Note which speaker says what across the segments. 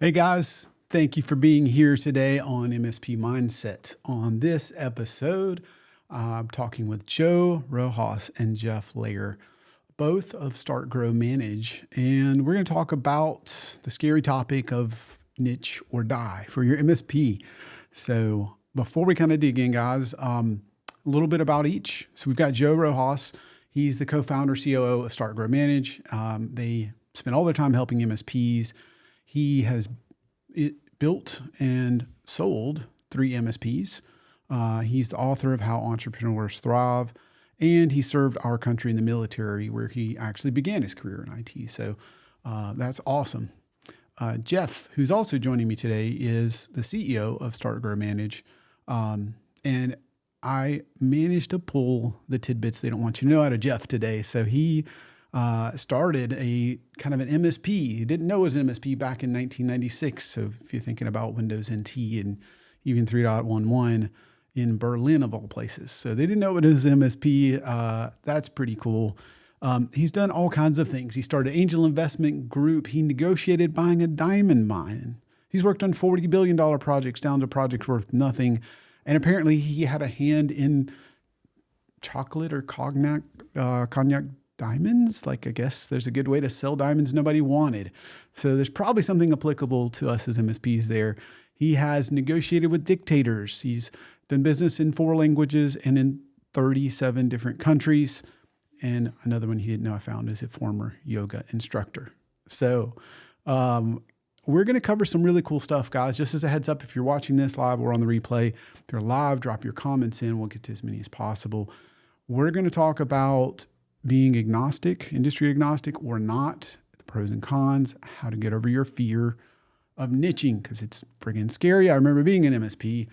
Speaker 1: Hey guys, thank you for being here today on MSP Mindset. On this episode, I'm talking with Joe Rojas and Jeff Loehr, both of Start, Grow, Manage. And we're going to talk about the scary topic of niche or die for your MSP. So before we kind of dig in, guys, a little bit about each. So we've got Joe Rojas. He's the co-founder, COO of Start, Grow, Manage. They spend all their time helping MSPs. He has built and sold 3 MSPs. He's the author of How Entrepreneurs Thrive, and he served our country in the military where he actually began his career in IT. So that's awesome. Jeff, who's also joining me today, is the CEO of Start, Grow, Manage. And I managed to pull the tidbits they don't want you to know out of Jeff today. So he started a kind of an MSP. He didn't know it was an MSP back in 1996. So if you're thinking about Windows NT and even 3.11 in Berlin of all places. So they didn't know it was MSP. That's pretty cool. He's done all kinds of things. He started an angel investment group. He negotiated buying a diamond mine. He's worked on $40 billion projects down to projects worth nothing. And apparently he had a hand in chocolate or cognac diamonds. Like, I guess there's a good way to sell diamonds nobody wanted. So there's probably something applicable to us as MSPs there. He has negotiated with dictators. He's done business in 4 languages and in 37 different countries. And another one he didn't know I found is a former yoga instructor. So we're going to cover some really cool stuff, guys. Just as a heads up, if you're watching this live or on the replay, if you're live, drop your comments in. We'll get to as many as possible. We're going to talk about being agnostic, industry agnostic or not, the pros and cons, how to get over your fear of niching, because it's friggin' scary. I remember being an MSP.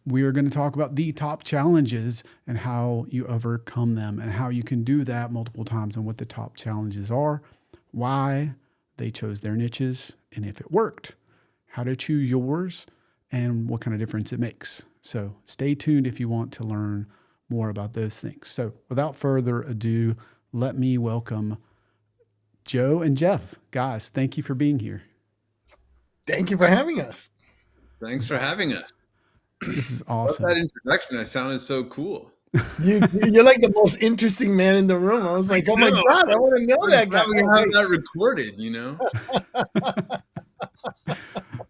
Speaker 1: We are going to talk about the top challenges and how you overcome them and how you can do that multiple times and what the top challenges are, why they chose their niches, and if it worked, how to choose yours, and what kind of difference it makes. So stay tuned if you want to learn more about those things. So without further ado, let me welcome Joe and Jeff. Guys, thank you for being here.
Speaker 2: Thank you for having us.
Speaker 3: Thanks for having us.
Speaker 1: This is awesome.
Speaker 3: That introduction, I sounded so cool.
Speaker 2: You're like the most interesting man in the room. I was like, oh my God, I want to know that guy.
Speaker 3: We have that recorded, you know?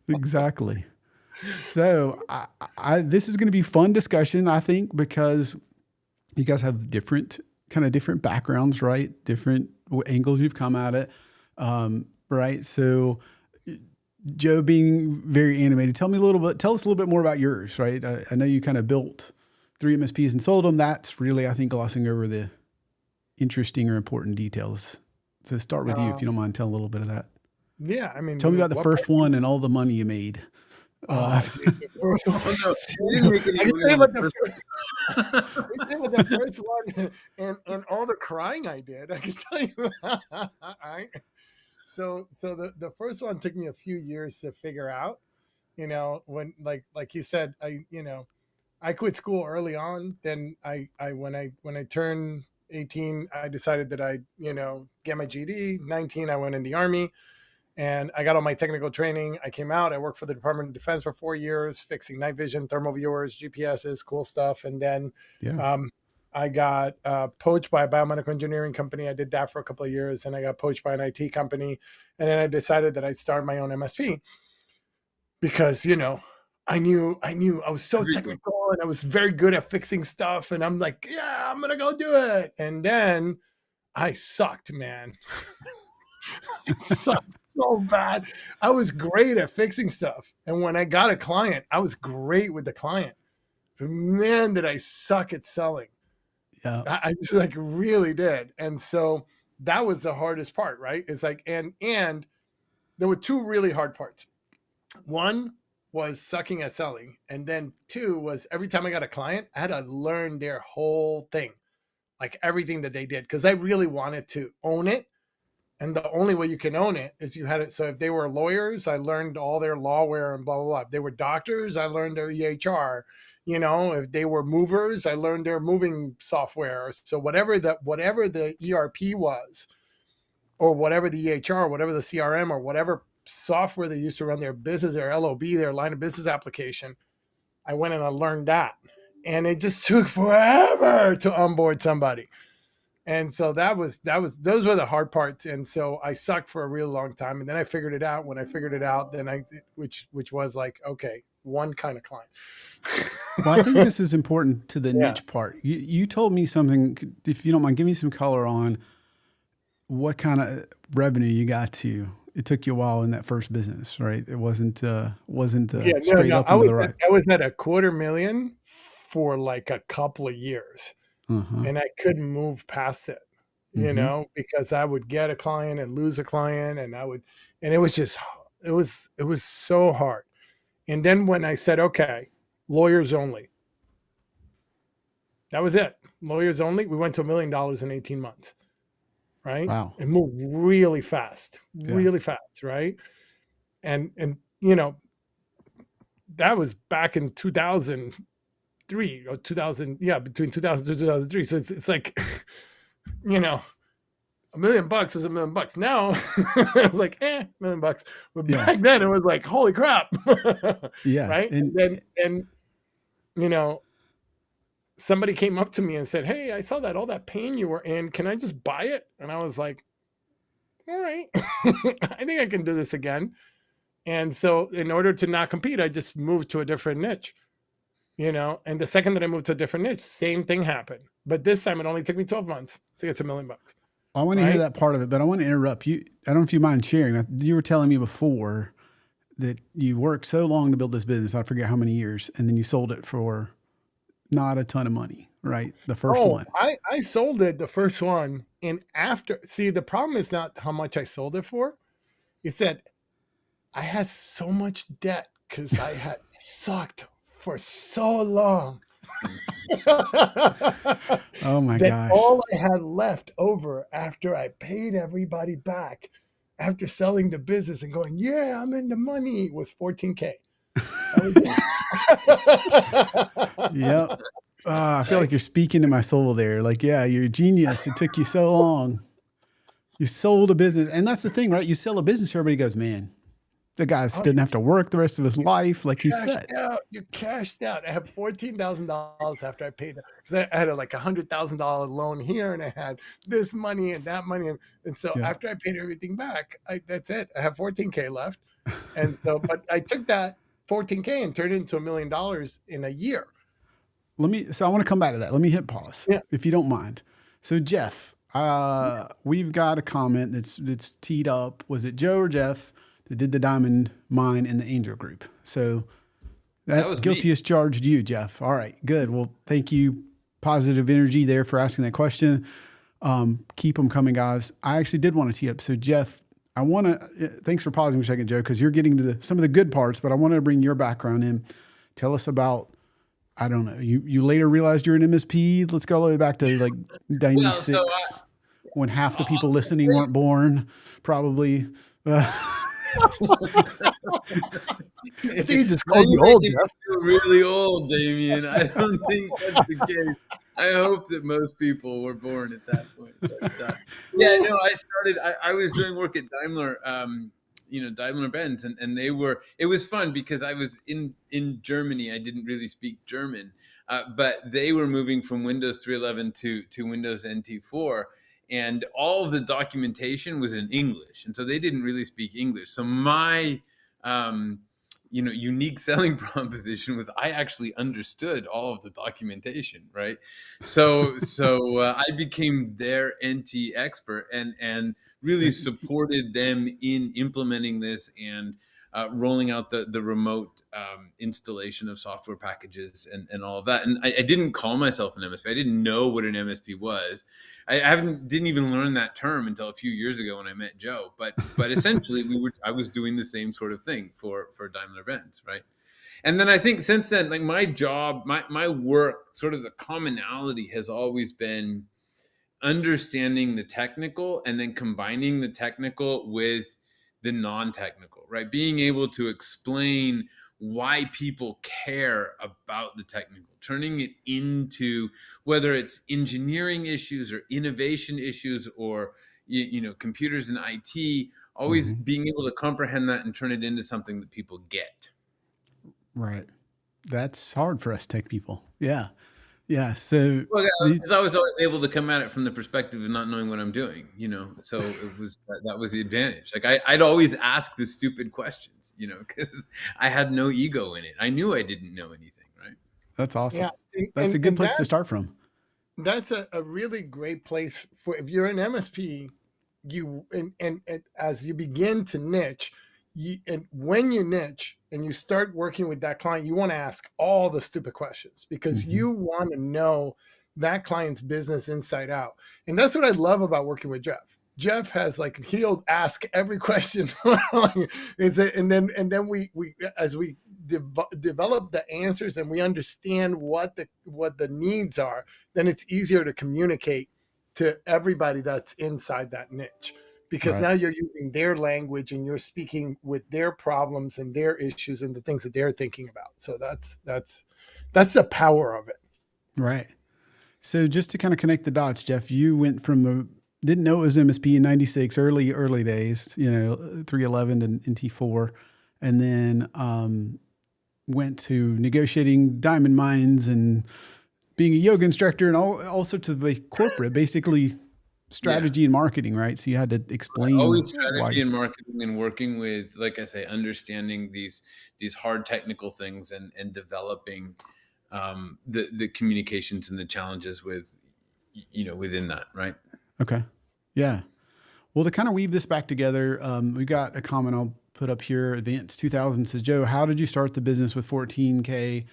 Speaker 1: Exactly. So this is going to be fun discussion, I think, because you guys have different backgrounds, right? Different angles you've come at it, right? So Joe, being very animated, tell us a little bit more about yours, right? I know you kind of built 3 MSPs and sold them. That's really, I think, glossing over the interesting or important details. So start with you, if you don't mind telling a little bit of that.
Speaker 2: Yeah, I mean,
Speaker 1: tell me about the first one and all the money you made.
Speaker 2: I can tell you about the first one and all the crying I did. I can tell you that. Right? So the first one took me a few years to figure out. You know, when like you said, I quit school early on. Then when I turned 18, I decided that I'd get my GED. 19, I went in the Army. And I got all my technical training. I came out. I worked for the Department of Defense for 4 years, fixing night vision, thermal viewers, GPSs, cool stuff. And then I got poached by a biomedical engineering company. I did that for a couple of years. And I got poached by an IT company. And then I decided that I'd start my own MSP because, I knew I was so technical and I was very good at fixing stuff. And I'm like, yeah, I'm going to go do it. And then I sucked, man. It sucked so bad. I was great at fixing stuff. And when I got a client, I was great with the client. But man, did I suck at selling.
Speaker 1: Yeah.
Speaker 2: I just really did. And so that was the hardest part, right? It's like, and there were 2 really hard parts. One was sucking at selling. And then 2 was every time I got a client, I had to learn their whole thing, like everything that they did. Cause I really wanted to own it. And the only way you can own it is you had it. So if they were lawyers, I learned all their lawware and blah, blah, blah. If they were doctors, I learned their EHR. If they were movers, I learned their moving software. So whatever the ERP was, or whatever the EHR, whatever the CRM, or whatever software they used to run their business, their LOB, their line of business application. I went and I learned that. And it just took forever to onboard somebody. And so those were the hard parts. And so I sucked for a real long time. And then I figured it out. When I figured it out, then which was like, okay, one kind of client.
Speaker 1: Well, I think this is important to the
Speaker 2: Yeah.
Speaker 1: niche part. You told me something, if you don't mind, give me some color on what kind of revenue you got to. It took you a while in that first business, right? It wasn't straight up and to the right.
Speaker 2: I was at $250,000 for like a couple of years. And I couldn't move past it, because I would get a client and lose a client, and it was so hard. And then when I said, okay, lawyers only, that was it. Lawyers only. We went to $1 million in 18 months, right?
Speaker 1: Wow.
Speaker 2: It moved really fast, right? And that was back in 2003 or 2000, between 2000 to 2003. So it's like, $1 million is $1 million. Now it's like, $1 million. But back then it was like, holy crap.
Speaker 1: Yeah.
Speaker 2: Right. And somebody came up to me and said, hey, I saw that all that pain you were in. Can I just buy it? And I was like, all right, I think I can do this again. And so in order to not compete, I just moved to a different niche. And the second that I moved to a different niche, same thing happened. But this time it only took me 12 months to get to $1 million.
Speaker 1: I want to hear that part of it, but I want to interrupt you. I don't know if you mind sharing. You were telling me before that you worked so long to build this business. I forget how many years, and then you sold it for not a ton of money, right? The first one.
Speaker 2: I sold it, the first one. And the problem is not how much I sold it for. It's that I had so much debt because I had sucked for so long.
Speaker 1: Oh my gosh.
Speaker 2: All I had left over after I paid everybody back after selling the business and going, yeah, I'm in the money, was $14,000.
Speaker 1: Yep. I feel like you're speaking to my soul there. Like, yeah, you're a genius. It took you so long. You sold a business. And that's the thing, right? You sell a business, everybody goes, man, the guy didn't have to work the rest of his life, like he said.
Speaker 2: You cashed out. I had $14,000 after I paid it. I had like $100,000 loan here, and I had this money and that money, and so after I paid everything back, that's it. I have $14,000 left, and so but I took that $14,000 and turned it into $1 million in a year.
Speaker 1: So I want to come back to that. Let me hit pause, if you don't mind. So Jeff, we've got a comment that's teed up. Was it Joe or Jeff that did the diamond mine in the angel group? So that was guilty as charged you, Jeff. All right, good. Well, thank you. Positive energy there for asking that question. Keep them coming, guys. I actually did want to tee up. So Jeff, thanks for pausing for a second, Joe, because you're getting to some of the good parts, but I wanted to bring your background in. Tell us about, I don't know, you later realized you're an MSP. Let's go all the way back to like 96, when half the people listening weren't born, probably.
Speaker 2: I think he just called you old, Jeff.
Speaker 3: Really old, Damien. I don't think that's the case. I hope that most people were born at that point. But, I was doing work at Daimler, Daimler-Benz, and it was fun because I was in Germany. I didn't really speak German, but they were moving from Windows 3.11 to Windows NT4. And all of the documentation was in English. And so they didn't really speak English. So my, unique selling proposition was I actually understood all of the documentation, right? So I became their NT expert and really supported them in implementing this and rolling out the remote installation of software packages and all of that. And I didn't call myself an MSP. I didn't know what an MSP was. I didn't even learn that term until a few years ago when I met Joe. But essentially, I was doing the same sort of thing for Daimler-Benz, right? And then I think since then, like my job, my work, sort of the commonality has always been understanding the technical and then combining the technical with the non-technical, right? Being able to explain why people care about the technical, turning it into whether it's engineering issues or innovation issues or computers and IT, always being able to comprehend that and turn it into something that people get.
Speaker 1: Right. That's hard for us tech people. Yeah. Yeah. So
Speaker 3: Well,
Speaker 1: the
Speaker 3: because I was always able to come at it from the perspective of not knowing what I'm doing, so it was that was the advantage. Like I'd always ask the stupid questions, because I had no ego in it. I knew I didn't know anything, right?
Speaker 1: That's awesome.
Speaker 2: Yeah,
Speaker 1: That's a good place to start from.
Speaker 2: that's a really great place for if you're an MSP. You and as you begin to niche, and when you niche and you start working with that client, you want to ask all the stupid questions because you want to know that client's business inside out. And that's what I love about working with Jeff. Jeff has he'll ask every question. And then we as we develop the answers and we understand what the needs are, then it's easier to communicate to everybody that's inside that niche, because now you're using their language and you're speaking with their problems and their issues and the things that they're thinking about. So that's the power of it.
Speaker 1: Right. So just to kind of connect the dots, Jeff, you went from didn't know it was MSP in 96, early days, 311 and T4, and then went to negotiating diamond mines and being a yoga instructor and all sorts of corporate, basically strategy and marketing, right? So you had to explain
Speaker 3: always strategy and marketing and working with, like I say, understanding these hard technical things and developing the communications and the challenges within that, right?
Speaker 1: Okay. Yeah. Well, to kind of weave this back together, we got a comment I'll put up here. Advanced 2000 says, Joe, how did you start the business with 14K?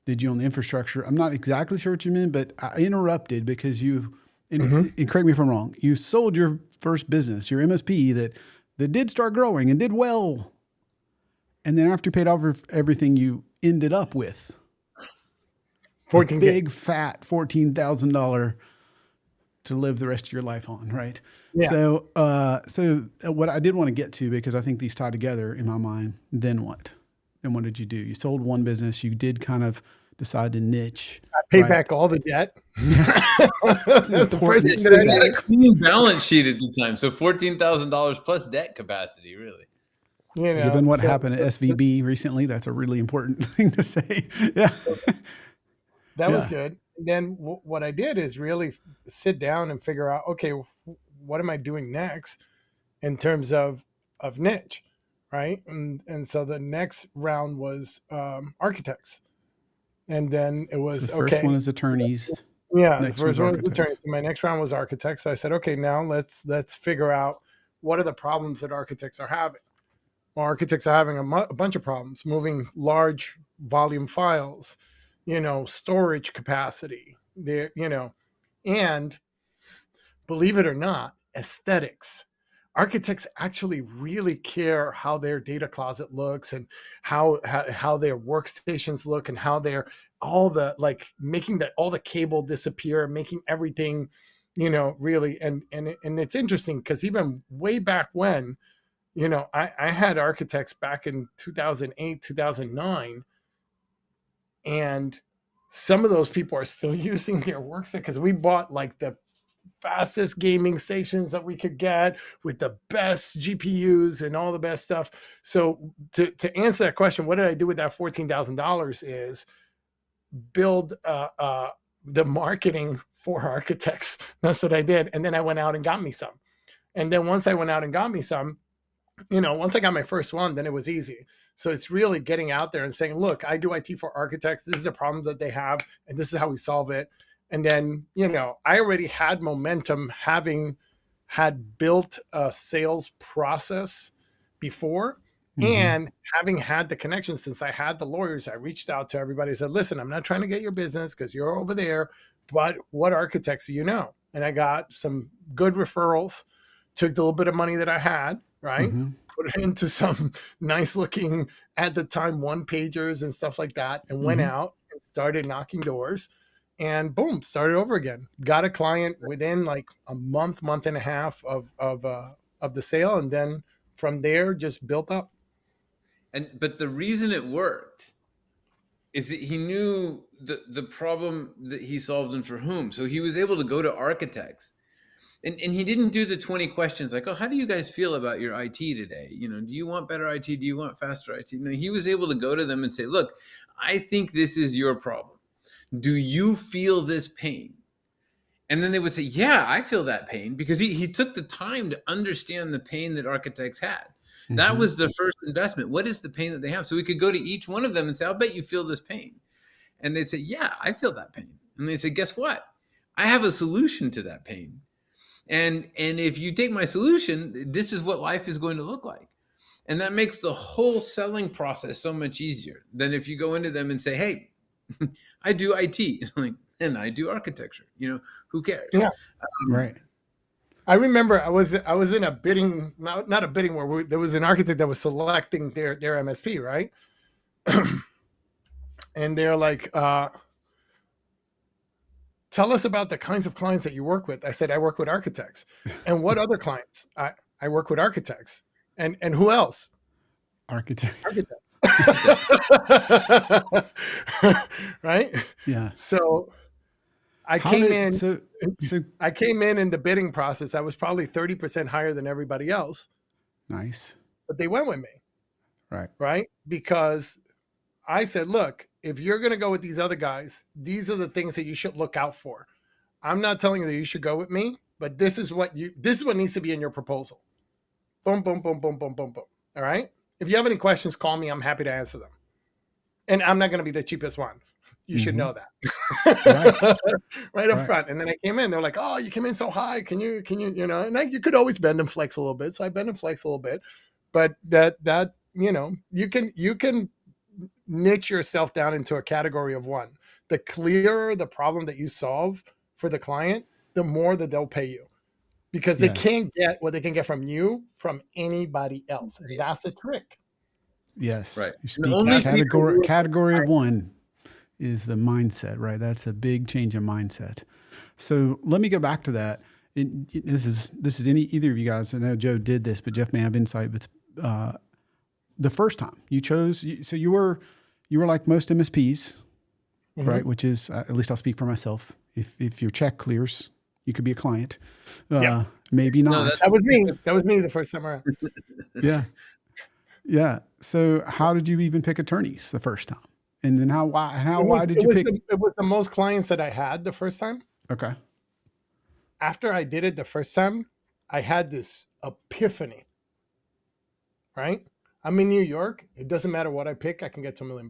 Speaker 1: Did you own the infrastructure? I'm not exactly sure what you mean, but I interrupted because and correct me if I'm wrong, you sold your first business, your MSP that did start growing and did well. And then after you paid off everything, you ended up with
Speaker 2: 14K.
Speaker 1: a big fat $14,000 to live the rest of your life on, right?
Speaker 2: Yeah.
Speaker 1: So what I did want to get to, because I think these tie together in my mind, then what? Then what did you do? You sold one business. You did kind of decide to niche.
Speaker 2: I paid back all the debt.
Speaker 1: That's
Speaker 2: the first thing
Speaker 3: that I had a clean balance sheet at the time. So $14,000 plus debt capacity, really.
Speaker 1: Given what happened at SVB recently, that's a really important thing to say. Yeah.
Speaker 2: That was good. And then what I did is really sit down and figure out, okay, what am I doing next in terms of niche, right? And so the next round was architects. And then it was,
Speaker 1: so the first one is attorneys.
Speaker 2: Yeah, the first one was attorneys. My next round was architects. So I said, okay, now let's figure out what are the problems that architects are having. Well, architects are having a bunch of problems, moving large volume files, storage capacity, and believe it or not, aesthetics. Architects actually really care how their data closet looks and how their workstations look and how they're making all the cable disappear, making everything, really. And it's interesting because even way back when, I had architects back in 2008, 2009, and some of those people are still using their workstation because we bought the fastest gaming stations that we could get with the best GPUs and all the best stuff. So to answer that question, what did I do with that $14,000 is build the marketing for architects. That's what I did. And then I went out and got me some. And then once I went out and got me some, once I got my first one, then it was easy. So it's really getting out there and saying, look, I do IT for architects. This is a problem that they have, and this is how we solve it. And then, I already had momentum, having had built a sales process before, and having had the connections. Since I had the lawyers, I reached out to everybody and said, listen, I'm not trying to get your business because you're over there, but what architects do you know? And I got some good referrals, took the little bit of money that I had, right? Put it into some nice looking, at the time, one-pagers and stuff like that, and went out and started knocking doors, and boom, started over again. Got a client within a month and a half of the sale, and then from there just built up.
Speaker 3: But the reason it worked is that he knew the problem that he solved and for whom. So he was able to go to architects And he didn't do the 20 questions like, oh, how do you guys feel about your IT today? Do you want better IT? Do you want faster IT? No, he was able to go to them and say, look, I think this is your problem. Do you feel this pain? And then they would say, yeah, I feel that pain, because he took the time to understand the pain that architects had. That was the first investment. What is the pain that they have? So we could go to each one of them and say, I'll bet you feel this pain. And they'd say, yeah, I feel that pain. And they'd say, guess what? I have a solution to that pain. And if you take my solution, this is what life is going to look like. And that makes the whole selling process so much easier than if you go into them and say, hey, I do IT. And I do architecture. Who cares?
Speaker 2: Yeah.
Speaker 1: Right.
Speaker 2: I remember I was in a bidding, not a bidding where there was an architect that was selecting their MSP, right? And they're like, tell us about the kinds of clients that you work with. I said, I work with architects. And what other clients? I work with architects. And who else?
Speaker 1: Architects.
Speaker 2: Right?
Speaker 1: Yeah.
Speaker 2: So I
Speaker 1: How
Speaker 2: came
Speaker 1: did-
Speaker 2: in.
Speaker 1: So
Speaker 2: I came in the bidding process. I was probably 30% higher than everybody else,
Speaker 1: nice.
Speaker 2: but they went with me,
Speaker 1: Right.
Speaker 2: right? Because I said, look, if you're going to go with these other guys, these are the things that you should look out for. I'm not telling you that you should go with me, but this is what needs to be in your proposal. Boom, boom, boom, boom, boom, boom, boom. All right. If you have any questions, call me. I'm happy to answer them. And I'm not going to be the cheapest one. You should know that. Right up front. And then I came in, they're like, oh, you came in so high. Can you, and you could always bend and flex a little bit. So I bend and flex a little bit, but that, you can niche yourself down into a category of one. The clearer the problem that you solve for the client, the more that they'll pay you, because they can't get what they can get from you from anybody else. And that's the trick.
Speaker 1: Yes.
Speaker 3: Right.
Speaker 1: You speak category of one is the mindset, right? That's a big change in mindset. So let me go back to that. This is either of you guys. I know Joe did this, but Jeff may have insight with the first time you chose. So you were like most MSPs, right? Which is, at least I'll speak for myself. If your check clears, you could be a client. Maybe not.
Speaker 3: No,
Speaker 2: that was me. That was me the first time around.
Speaker 1: Yeah. Yeah. So how did you even pick attorneys the first time? And then why did you pick?
Speaker 2: It was the most clients that I had the first time.
Speaker 1: Okay.
Speaker 2: After I did it the first time, I had this epiphany, right? I'm in New York. It doesn't matter what I pick. I can get $2 million.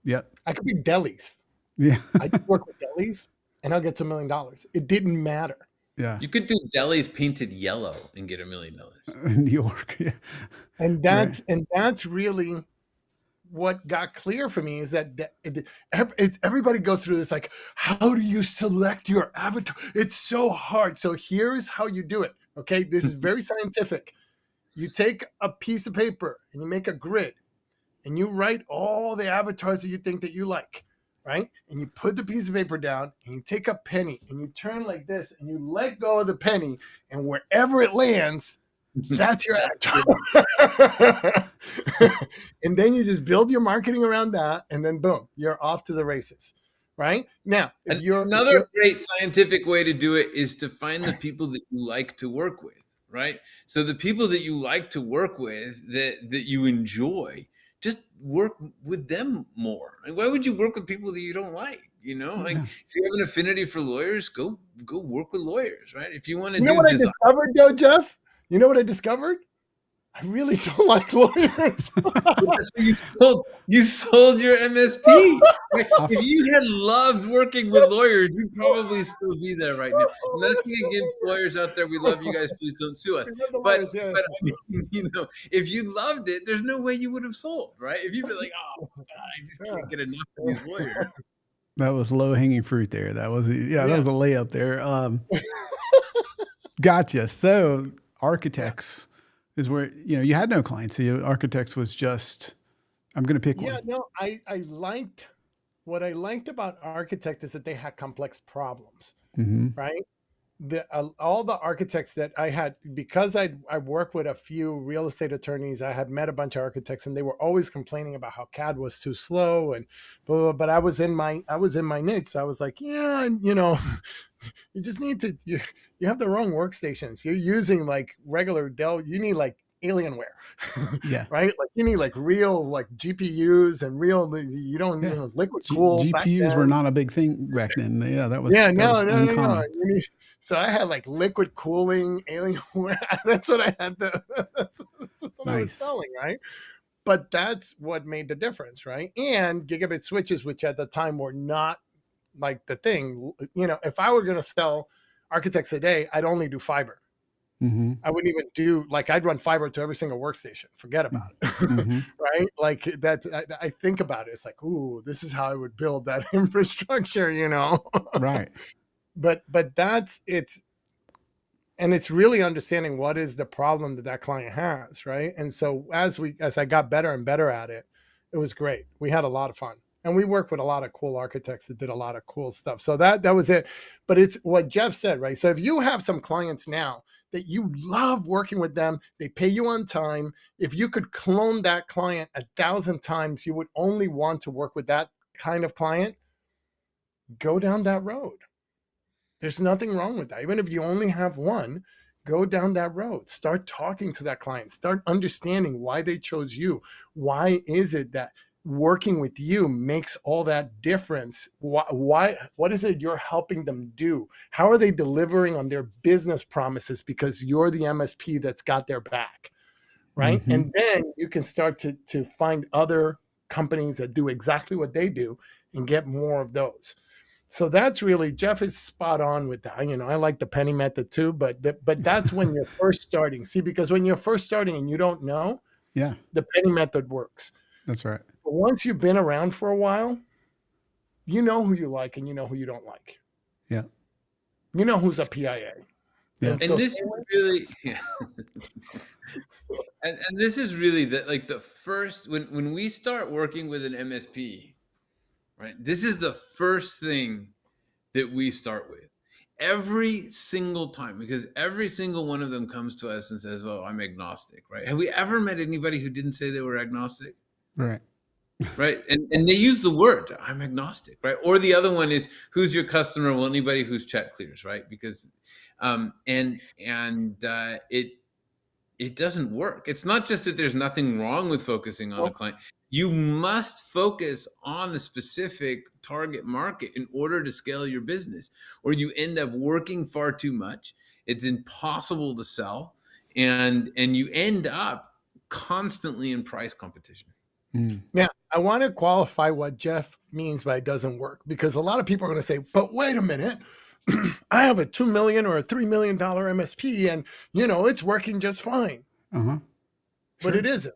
Speaker 1: Yep.
Speaker 2: I could pick delis.
Speaker 1: Yeah.
Speaker 2: I could work with delis and I'll get $2 million. It didn't matter.
Speaker 1: Yeah.
Speaker 3: You could do delis painted yellow and get $1 million.
Speaker 1: In New York. Yeah.
Speaker 2: And that's really what got clear for me, is that everybody goes through this, like, how do you select your avatar? It's so hard. So here's how you do it. Okay. This is very scientific. You take a piece of paper and you make a grid and you write all the avatars that you think that you like, right? And you put the piece of paper down and you take a penny and you turn like this and you let go of the penny, and wherever it lands, that's your avatar. And then you just build your marketing around that, and then boom, you're off to the races. Right now,
Speaker 3: Another great scientific way to do it is to find the people that you like to work with, right? So the people that you like to work with, that you enjoy, just work with them more. And why would you work with people that you don't like? Like, if you have an affinity for lawyers, go work with lawyers, right? If you want to
Speaker 2: what I discovered, though, Jeff? You know what I discovered? I really don't like lawyers.
Speaker 3: You sold your MSP. Right? If you had loved working with lawyers, you'd probably still be there right now. Nothing against lawyers out there. We love you guys. Please don't sue us. But I mean, if you loved it, there's no way you would have sold, right? If you'd be like, oh, God, I just can't get enough of these lawyers.
Speaker 1: That was low hanging fruit there. That was that was a layup there. Gotcha. So architects is where, you had no clients. So architects was just, I'm going to pick one.
Speaker 2: Yeah, no, what I liked about architect is that they had complex problems, right? all the architects that I had, because I worked with a few real estate attorneys, I had met a bunch of architects, and they were always complaining about how CAD was too slow and blah, blah, blah. But I was in my niche, so I was like, yeah, and you just need to you have the wrong workstations. You're using like regular Dell. You need like Alienware,
Speaker 1: Yeah.
Speaker 2: right? Like you need like real like GPUs and real. You don't
Speaker 1: Yeah.
Speaker 2: liquid cool back
Speaker 1: GPUs were
Speaker 2: then.
Speaker 1: not a big thing back then. Yeah, that
Speaker 2: Yeah,
Speaker 1: was
Speaker 2: no.
Speaker 1: uncommon.
Speaker 2: So I had like liquid cooling Alienware. That's what I had. That's what I was
Speaker 1: Nice.
Speaker 2: selling, right? But that's what made the difference, right? And gigabit switches, which at the time were not like the thing. If I were going to sell architects today, I'd only do fiber.
Speaker 1: Mm-hmm.
Speaker 2: I wouldn't even do like I'd run fiber to every single workstation. Forget about it,
Speaker 1: Mm-hmm.
Speaker 2: right? Like that. I think about it. It's like, ooh, this is how I would build that infrastructure,
Speaker 1: Right.
Speaker 2: but that's it's and it's really understanding what is the problem that client has, right? And so as I got better and better at it, it was great. We had a lot of fun, and we worked with a lot of cool architects that did a lot of cool stuff. So that was it. But it's what Jeff said, right? So if you have some clients now that you love working with them, they pay you on time. If you could clone that client 1,000 times, you would only want to work with that kind of client. Go down that road. There's nothing wrong with that. Even if you only have one, go down that road. Start talking to that client. Start understanding why they chose you. Why is it that working with you makes all that difference? What is it you're helping them do? How are they delivering on their business promises because you're the MSP that's got their back, right?
Speaker 1: Mm-hmm.
Speaker 2: And then you can start to find other companies that do exactly what they do and get more of those. So that's really Jeff is spot on with that. I like the penny method too, but that's when you're first starting. See, because when you're first starting and you don't know,
Speaker 1: Yeah,
Speaker 2: the penny method works.
Speaker 1: that's right.
Speaker 2: But once you've been around for a while, you know who you like and you know who you don't like.
Speaker 1: Yeah.
Speaker 2: You know who's a PIA.
Speaker 1: Yeah.
Speaker 2: And
Speaker 3: And
Speaker 2: so
Speaker 3: this is really, yeah. And this is really the first when we start working with an MSP, right? This is the first thing that we start with every single time, because every single one of them comes to us and says, "Well, I'm agnostic," right? Have we ever met anybody who didn't say they were agnostic?
Speaker 1: Right.
Speaker 3: Right. And they use the word, I'm agnostic, right? Or the other one is, who's your customer? Well, anybody whose check clears, right? Because it doesn't work. It's not just that there's nothing wrong with focusing on a client. You must focus on the specific target market in order to scale your business, or you end up working far too much. It's impossible to sell, and you end up constantly in price competition.
Speaker 1: Mm.
Speaker 2: Now, I want to qualify what Jeff means by it doesn't work, because a lot of people are going to say, but wait a minute, I have a $2 million or a $3 million MSP and, it's working just fine.
Speaker 1: Uh-huh. Sure.
Speaker 2: But it isn't,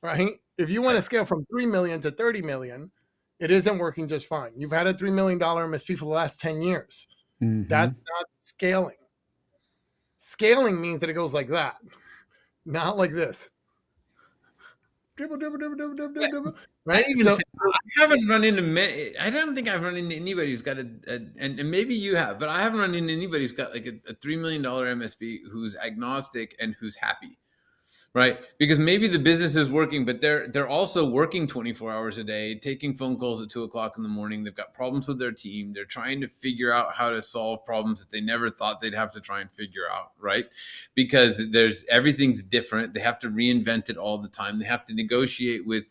Speaker 2: right? If you want to scale from 3 million to 30 million, it isn't working just fine. You've had a $3 million MSP for the last 10 years.
Speaker 1: Mm-hmm.
Speaker 2: That's not scaling. Scaling means that it goes like that, not like this. Dribble, dribble, dribble, dribble, dribble,
Speaker 3: Yeah.
Speaker 2: dribble.
Speaker 3: I
Speaker 2: Right?
Speaker 3: didn't even say, I haven't run into many. I don't think I've run into anybody who's got and maybe you have, but I haven't run into anybody who's got like a $3 million MSP who's agnostic and who's happy, right? Because maybe the business is working, but they're also working 24 hours a day, taking phone calls at 2:00 in the morning. They've got problems with their team. They're trying to figure out how to solve problems that they never thought they'd have to try and figure out, right? Because everything's different. They have to reinvent it all the time. They have to negotiate with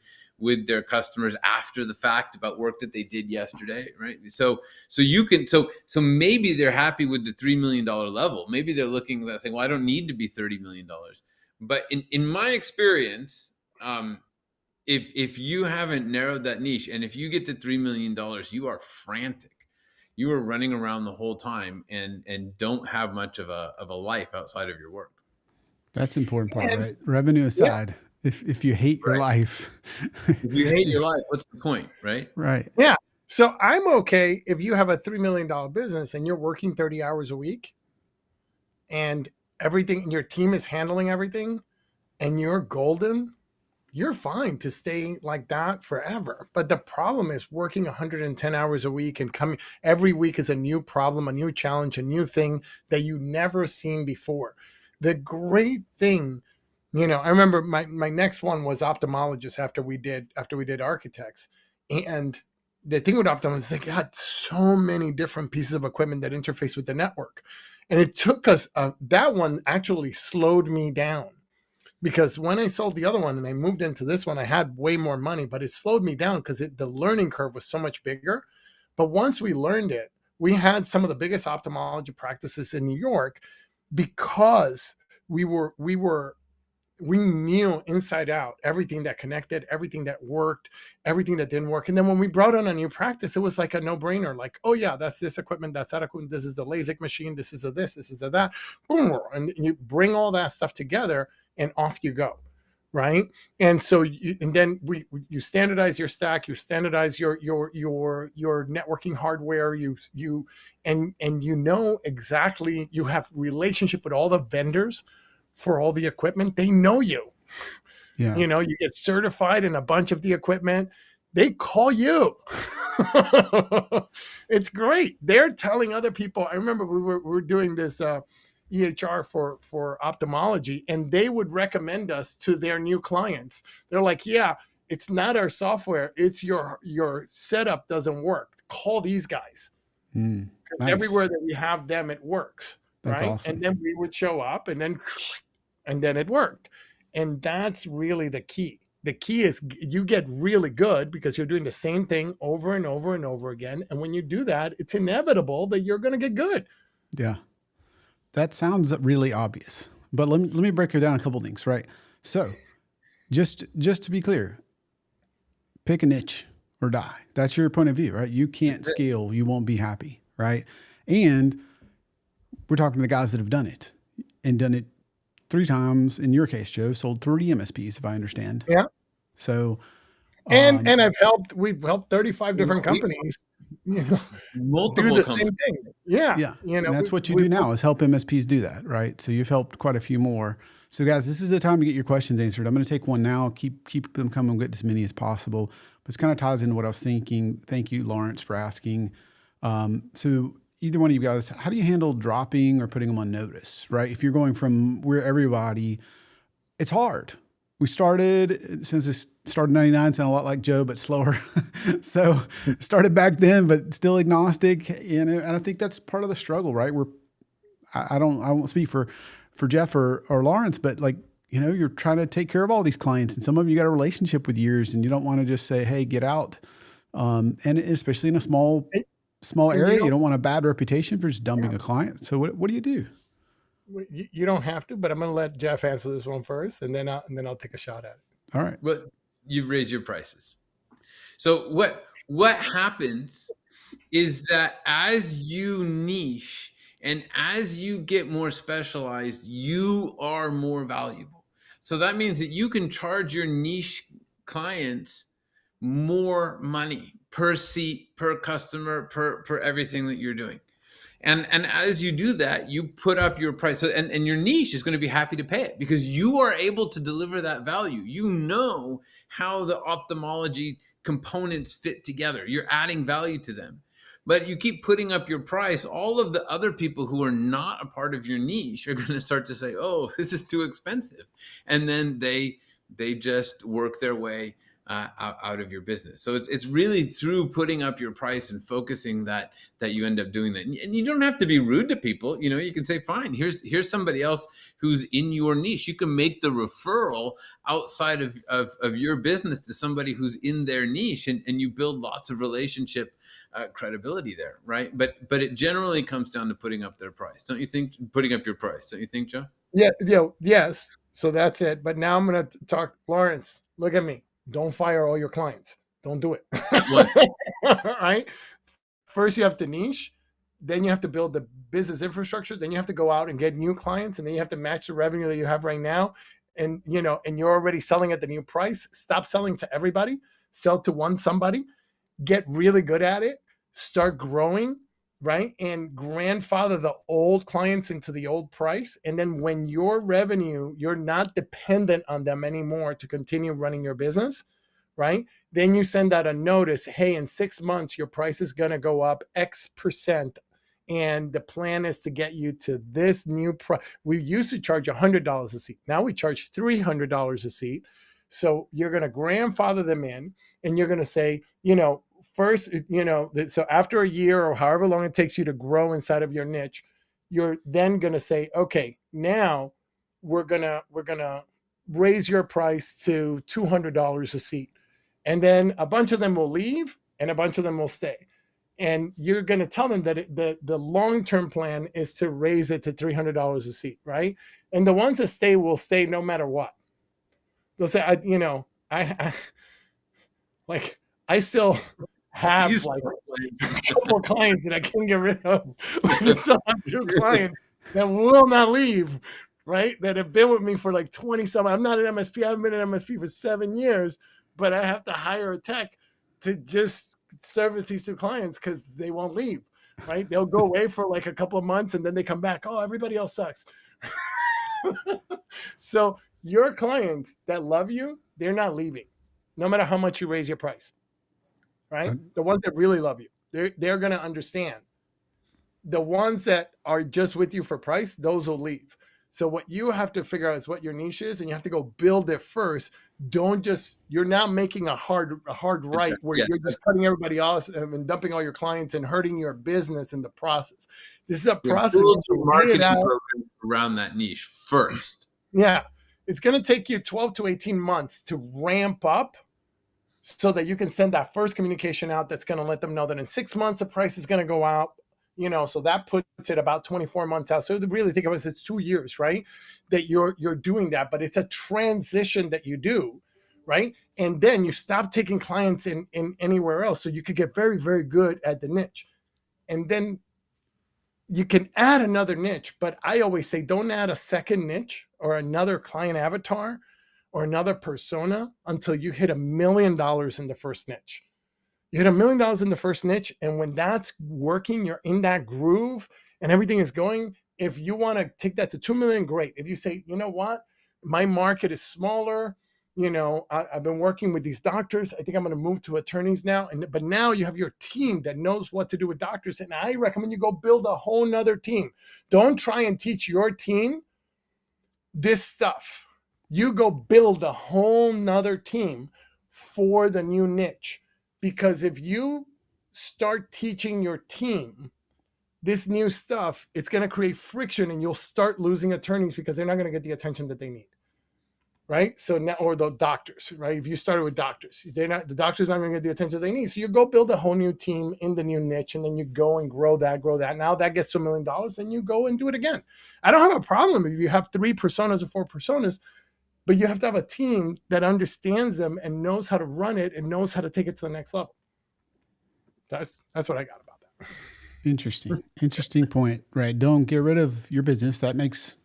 Speaker 3: their customers after the fact about work that they did yesterday, right? So maybe they're happy with the $3 million level. Maybe they're looking at saying, well, I don't need to be $30 million. But in my experience, if you haven't narrowed that niche, and if you get to $3 million, you are frantic. You are running around the whole time and don't have much of a life outside of your work.
Speaker 1: That's the important part, right? Revenue aside, if you hate your life.
Speaker 3: If you hate your life, what's the point, right?
Speaker 1: Right.
Speaker 2: Yeah. So I'm okay if you have a $3 million business and you're working 30 hours a week and everything, your team is handling everything and you're golden. you're fine to stay like that forever. But the problem is working 110 hours a week and coming every week is a new problem, a new challenge, a new thing that you never seen before. The great thing, I remember my next one was ophthalmologist after we did architects. And the thing with ophthalmologists is they got so many different pieces of equipment that interface with the network. And it took us, that one actually slowed me down. Because when I sold the other one and I moved into this one, I had way more money, but it slowed me down because the learning curve was so much bigger. But once we learned it, we had some of the biggest ophthalmology practices in New York because we knew inside out everything that connected, everything that worked, everything that didn't work. And then when we brought on a new practice, it was like a no-brainer. Like, oh yeah, that's this equipment, that's that equipment, this is the LASIK machine, this is the this is the that. Boom. And you bring all that stuff together and off you go. Right. And so then you standardize your stack, you standardize your networking hardware, you exactly, you have relationship with all the vendors for all the equipment. They know you.
Speaker 1: Yeah.
Speaker 2: You get certified in a bunch of the equipment. They call you. It's great. They're telling other people. I remember we were doing this EHR for ophthalmology, and they would recommend us to their new clients. They're like, yeah, it's not our software. It's your setup doesn't work. Call these guys. Because everywhere that we have them, it works.
Speaker 1: That's
Speaker 2: right.
Speaker 1: awesome.
Speaker 2: And then we would show up and then it worked. And that's really the key. The key is you get really good because you're doing the same thing over and over and over again. And when you do that, it's inevitable that you're going to get good.
Speaker 1: Yeah. That sounds really obvious, but let me break it down a couple of things, right? So just to be clear, pick a niche or die. That's your point of view, right? You can't scale. You won't be happy, right? And we're talking to the guys that have done it and done it 3 times. In your case, Joe, sold 3 MSPs, if I understand.
Speaker 2: Yeah.
Speaker 1: So,
Speaker 2: and we've helped 35 different companies,
Speaker 3: multiple
Speaker 2: do the
Speaker 3: companies.
Speaker 2: same thing. Yeah.
Speaker 1: Yeah. And that's what you do now is help MSPs do that, right? So you've helped quite a few more. So guys, this is the time to get your questions answered. I'm going to take one now. Keep them coming. Get as many as possible. But it kind of ties into what I was thinking. Thank you, Lawrence, for asking. So either one of you guys, how do you handle dropping or putting them on notice, right? If you're going from where everybody, it's hard. We started, since it started 99, sound a lot like Joe, but slower. So started back then, but still agnostic. And I think that's part of the struggle, right? I won't speak for Jeff or Lawrence, but you're trying to take care of all these clients, and some of you got a relationship with years, and you don't want to just say, hey, get out. And especially in a small area, you don't want a bad reputation for just dumping a client. So what do you do?
Speaker 2: You don't have to, but I'm going to let Jeff answer this one first, and then I'll take a shot at it.
Speaker 1: All right.
Speaker 3: But you raise your prices. So what happens is that as you niche and as you get more specialized, you are more valuable. So that means that you can charge your niche clients more money per seat, per customer, per everything that you're doing. And as you do that, you put up your price, and your niche is going to be happy to pay it because you are able to deliver that value. You know how the ophthalmology components fit together. You're adding value to them. But you keep putting up your price, all of the other people who are not a part of your niche are going to start to say, oh, this is too expensive. And then they just work their way out of your business. So it's really through putting up your price and focusing that you end up doing that. And you don't have to be rude to people. You can say, fine, here's somebody else who's in your niche. You can make the referral outside of your business to somebody who's in their niche, and you build lots of relationship credibility there, right? But it generally comes down to putting up their price. Don't you think? Putting up your price, don't you think, Joe?
Speaker 2: Yeah. Yes. So that's it. But now I'm going to talk, Lawrence, look at me. Don't fire all your clients. Don't do it. Right? First, you have to niche. Then you have to build the business infrastructure. Then you have to go out and get new clients. And then you have to match the revenue that you have right now. And, and you're already selling at the new price. Stop selling to everybody. Sell to somebody. Get really good at it. Start growing. right? And grandfather the old clients into the old price. And then when your revenue, you're not dependent on them anymore to continue running your business, right? Then you send out a notice, hey, in 6 months, your price is going to go up X%. And the plan is to get you to this new price. We used to charge $100 a seat. Now we charge $300 a seat. So you're going to grandfather them in, and you're going to say, first, so after a year or however long it takes you to grow inside of your niche, you're then going to say, okay, now we're going to raise your price to $200 a seat. And then a bunch of them will leave and a bunch of them will stay. And you're going to tell them that the long-term plan is to raise it to $300 a seat, right? And the ones that stay will stay no matter what. They'll say, I still have like a couple of clients that I can't get rid of. I still have 2 clients that will not leave, right? That have been with me for like 20-something. I'm not an MSP. I haven't been an MSP for 7 years, but I have to hire a tech to just service these 2 clients because they won't leave, right? They'll go away for like a couple of months and then they come back. Oh, everybody else sucks. So your clients that love you, they're not leaving, no matter how much you raise your price, right? The ones that really love you, they're going to understand. The ones that are just with you for price, those will leave. So what you have to figure out is what your niche is, and you have to go build it first. You're not making a hard right where you're just cutting everybody else and dumping all your clients and hurting your business in the process. This is a process.
Speaker 3: Build your marketing program around that niche first.
Speaker 2: Yeah. It's going to take you 12 to 18 months to ramp up so that you can send that first communication out that's going to let them know that in 6 months, the price is going to go out. So that puts it about 24 months out. So to really think of it, it's 2 years, right? That you're doing that, but it's a transition that you do, right? And then you stop taking clients in anywhere else. So you could get very, very good at the niche. And then you can add another niche, but I always say, don't add a second niche or another client avatar or another persona until you hit $1 million in the first niche. You hit $1 million in the first niche, and when that's working, you're in that groove and everything is going. If you want to take that to 2 million, great. If you say, you know what, my market is smaller, I've been working with these doctors, I think I'm going to move to attorneys now. But now you have your team that knows what to do with doctors, and I recommend you go build a whole nother team. Don't try and teach your team this stuff. You go build a whole nother team for the new niche. Because if you start teaching your team this new stuff, it's going to create friction and you'll start losing attorneys because they're not going to get the attention that they need. Right? So now, or the doctors, right? If you started with doctors, the doctors aren't going to get the attention they need. So you go build a whole new team in the new niche, and then you go and grow that. Now that gets to $1 million, and you go and do it again. I don't have a problem if you have 3 personas or 4 personas, but you have to have a team that understands them and knows how to run it and knows how to take it to the next level. That's what I got about that.
Speaker 1: Interesting point, right? Don't get rid of your business. That makes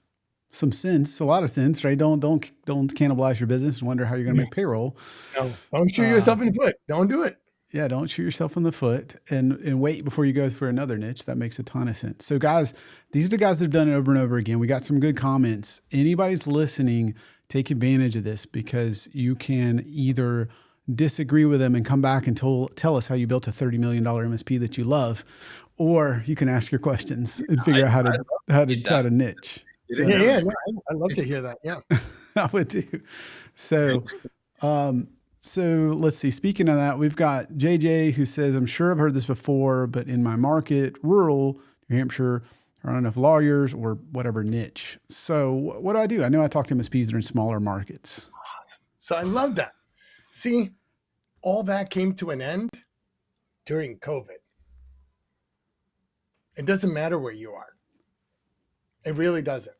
Speaker 1: some sense, a lot of sense, right? Don't cannibalize your business and wonder how you're going to make payroll.
Speaker 2: No, don't shoot yourself in the foot. Don't do it.
Speaker 1: Yeah, don't shoot yourself in the foot and wait before you go for another niche. That makes a ton of sense. So guys, these are the guys that have done it over and over again. We got some good comments. Anybody's listening, take advantage of this, because you can either disagree with them and come back and tell us how you built a $30 million MSP that you love, or you can ask your questions and figure out how to niche.
Speaker 2: Yeah. No, I'd love to hear that. Yeah,
Speaker 1: I would too. So let's see. Speaking of that, we've got JJ who says, I'm sure I've heard this before, but in my market, rural New Hampshire, there aren't enough lawyers or whatever niche. So what do I do? I know I talk to MSPs that are in smaller markets.
Speaker 2: So I love that. See, all that came to an end during COVID. It doesn't matter where you are. It really doesn't.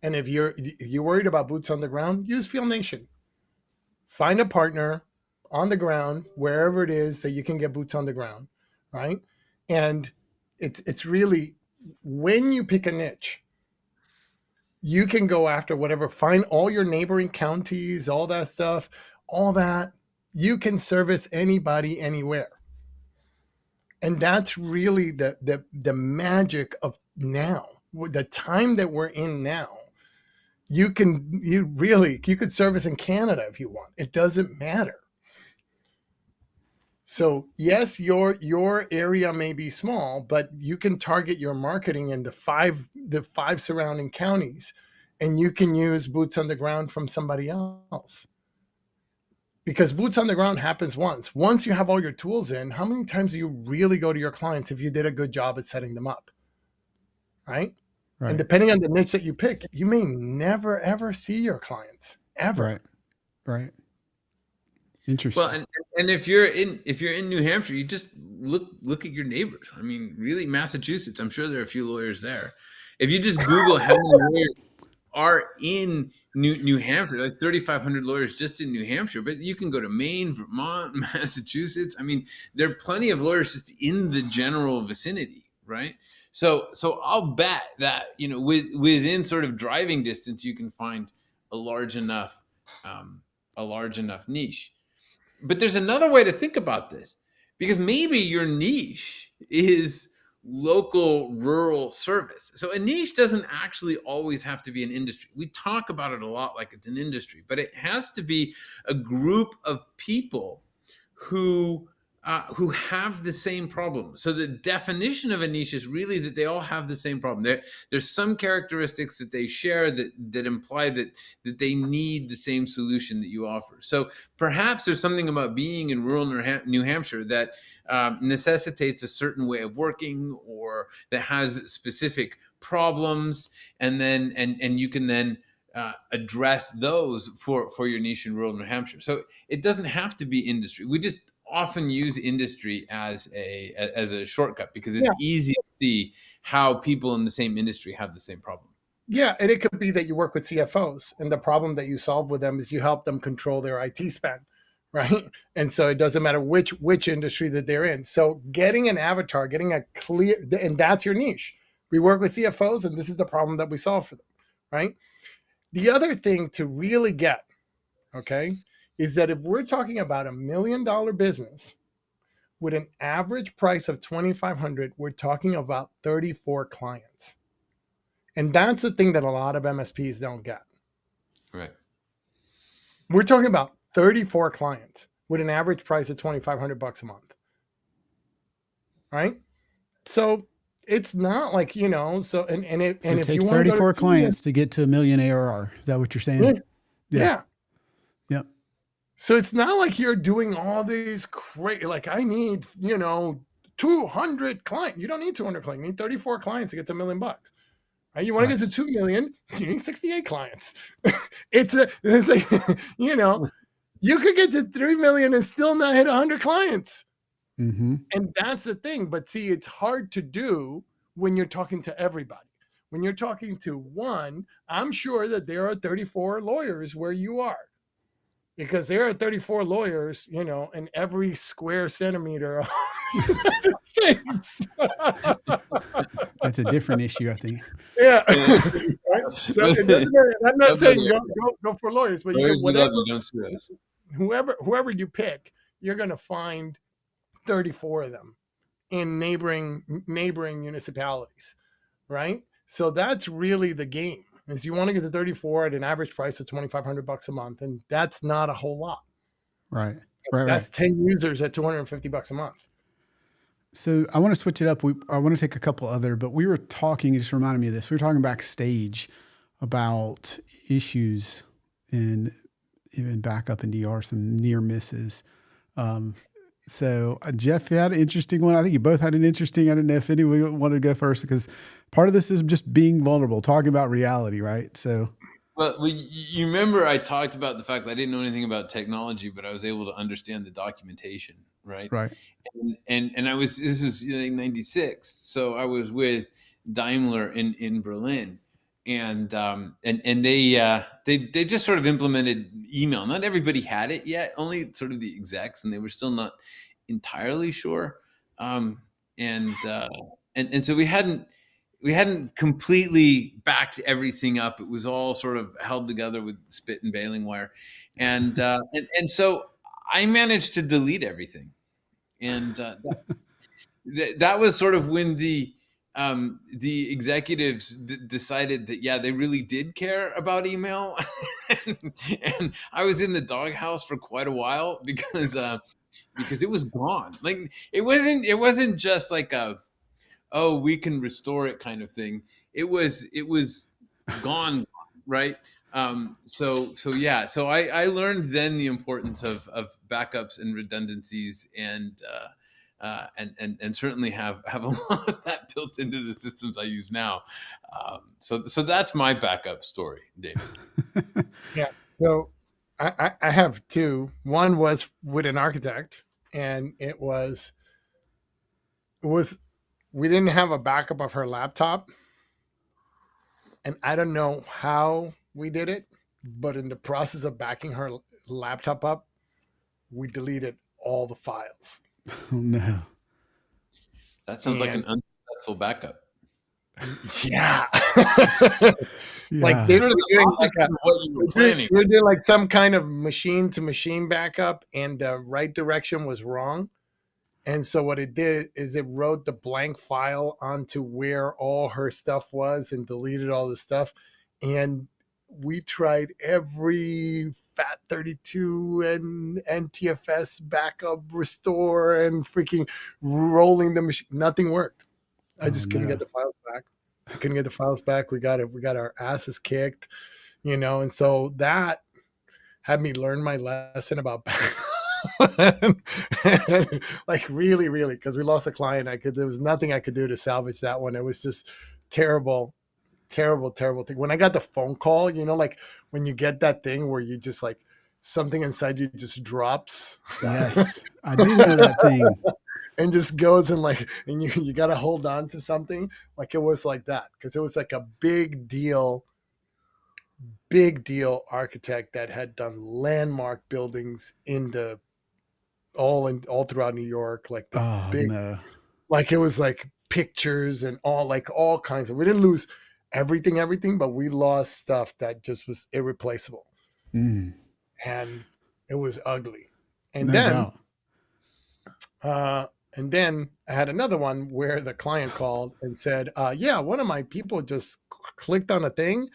Speaker 2: And if you're worried about boots on the ground, use Feel Nation. Find a partner on the ground, wherever it is that you can get boots on the ground, right? And it's really, when you pick a niche, you can go after whatever, find all your neighboring counties, all that stuff, all that. You can service anybody, anywhere. And that's really the magic of now, the time that we're in now. You could service in Canada if you want. It doesn't matter. So yes, your area may be small, but you can target your marketing in the five surrounding counties, and you can use boots on the ground from somebody else. Because boots on the ground happens once. Once you have all your tools in, how many times do you really go to your clients if you did a good job at setting them up? Right?
Speaker 1: Right.
Speaker 2: And depending on the niche that you pick, you may never ever see your clients ever.
Speaker 1: Right. Right. Interesting.
Speaker 3: Well, and if you're in New Hampshire, you just look at your neighbors. I mean, really, Massachusetts. I'm sure there are a few lawyers there. If you just Google how many lawyers are in New Hampshire, like 3,500 lawyers just in New Hampshire. But you can go to Maine, Vermont, Massachusetts. I mean, there are plenty of lawyers just in the general vicinity, right? So I'll bet that within sort of driving distance, you can find a large enough niche. But there's another way to think about this, because maybe your niche is local rural service. So a niche doesn't actually always have to be an industry. We talk about it a lot like it's an industry, but it has to be a group of people who have the same problem. So the definition of a niche is really that they all have the same problem. There's some characteristics that they share that imply that they need the same solution that you offer. So perhaps there's something about being in rural New Hampshire that necessitates a certain way of working, or that has specific problems, and you can then address those for your niche in rural New Hampshire. So it doesn't have to be industry. We just often use industry as a shortcut because it's easy to see how people in the same industry have the same problem.
Speaker 2: Yeah, and it could be that you work with CFOs, and the problem that you solve with them is you help them control their IT spend, right? And so it doesn't matter which industry that they're in. So getting an avatar, getting a clear, and that's your niche. We work with CFOs, and this is the problem that we solve for them, right? The other thing to really get, okay, is that if we're talking about $1 million business with an average price of $2,500, we're talking about 34 clients. And that's the thing that a lot of MSPs don't get.
Speaker 3: Right.
Speaker 2: We're talking about 34 clients with an average price of $2,500 a month. Right? So it's not like, so
Speaker 1: it takes 34 clients to get to $1 million ARR. Is that what you're saying?
Speaker 2: Yeah.
Speaker 1: Yep.
Speaker 2: So it's not like you're doing all these crazy, like I need, 200 clients. You don't need 200 clients. You need 34 clients to get to $1 million. Right? You want to get to 2 million, you need 68 clients. it's like, you could get to 3 million and still not hit 100 clients.
Speaker 1: Mm-hmm.
Speaker 2: And that's the thing. But see, it's hard to do when you're talking to everybody. When you're talking to one, I'm sure that there are 34 lawyers where you are. Because there are 34 lawyers, in every square centimeter of the United States.
Speaker 1: That's a different issue, I think.
Speaker 2: Yeah. Right? So I'm not saying go for lawyers, but whoever you pick, you're going to find 34 of them in neighboring municipalities, right? So that's really the game. Is you want to get to 34 at an average price of $2,500 a month, and that's not a whole lot.
Speaker 1: Right.
Speaker 2: That's 10 users at $250 a month.
Speaker 1: So I want to switch it up. I want to take a couple other, but we were talking, it just reminded me of this. We were talking backstage about issues and even backup in DR, some near misses. So Jeff had an interesting one. I think you both had an interesting, I don't know if anyone wanted to go first, because part of this is just being vulnerable, talking about reality, right? So.
Speaker 3: Well, you remember I talked about the fact that I didn't know anything about technology, but I was able to understand the documentation, right?
Speaker 1: Right.
Speaker 3: And this was 96. So I was with Daimler in Berlin. And they just sort of implemented email. Not everybody had it yet, only sort of the execs, and they were still not entirely sure. And so we hadn't completely backed everything up. It was all sort of held together with spit and baling wire, and so I managed to delete everything, and that was sort of when the executives decided that, yeah, they really did care about email. And I was in the doghouse for quite a while because it was gone. Like it wasn't just like oh, we can restore it kind of thing. It was gone, right? So yeah, so I learned then the importance of backups and redundancies, and certainly have a lot of that built into the systems I use now. So that's my backup story, David.
Speaker 2: Yeah. So I have two. One was with an architect, and it was we didn't have a backup of her laptop, and I don't know how we did it, but in the process of backing her laptop up, we deleted all the files.
Speaker 1: Oh no.
Speaker 3: That sounds like an
Speaker 2: And
Speaker 3: unsuccessful backup.
Speaker 2: yeah. Like
Speaker 1: Yeah.
Speaker 2: they
Speaker 3: Sort
Speaker 2: were
Speaker 3: of the
Speaker 2: doing like
Speaker 3: opposite of what you were planning.
Speaker 2: we did like some kind of machine to machine backup, and the right direction was wrong. And so what it did is it wrote the blank file onto where all her stuff was and deleted all the stuff. And we tried every FAT32 and NTFS backup restore and freaking rolling the machine. Nothing worked. I
Speaker 1: Oh
Speaker 2: just couldn't
Speaker 1: no.
Speaker 2: get the files back. I couldn't get the files back. We got it. We got our asses kicked, and so that had me learn my lesson about like really, really, because we lost a client. There was nothing I could do to salvage that one. It was just terrible, terrible, terrible thing. When I got the phone call, like when you get that thing where you just like something inside you just drops
Speaker 1: Yes. I do know that thing.
Speaker 2: and just goes and you got to hold on to something. Like it was like that because it was like a big deal architect that had done landmark buildings all throughout New York, like the
Speaker 1: Oh
Speaker 2: big,
Speaker 1: no.
Speaker 2: like it was like pictures and all kinds of. We didn't lose everything, but we lost stuff that just was irreplaceable,
Speaker 1: Mm,
Speaker 2: and it was ugly. And
Speaker 1: no
Speaker 2: then,
Speaker 1: doubt.
Speaker 2: and then I had another one where the client called and said, "Yeah, one of my people just clicked on a thing,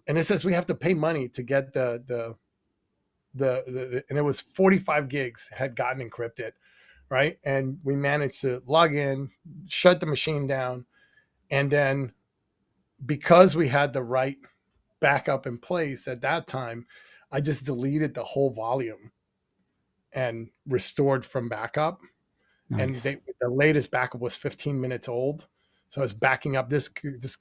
Speaker 2: and it says we have to pay money to get the and it was 45 gigs had gotten encrypted, right? And we managed to log in, shut the machine down, and then because we had the right backup in place at that time, I just deleted the whole volume and restored from backup. And
Speaker 1: Nice.
Speaker 2: the latest backup was 15 minutes old. So I was backing up this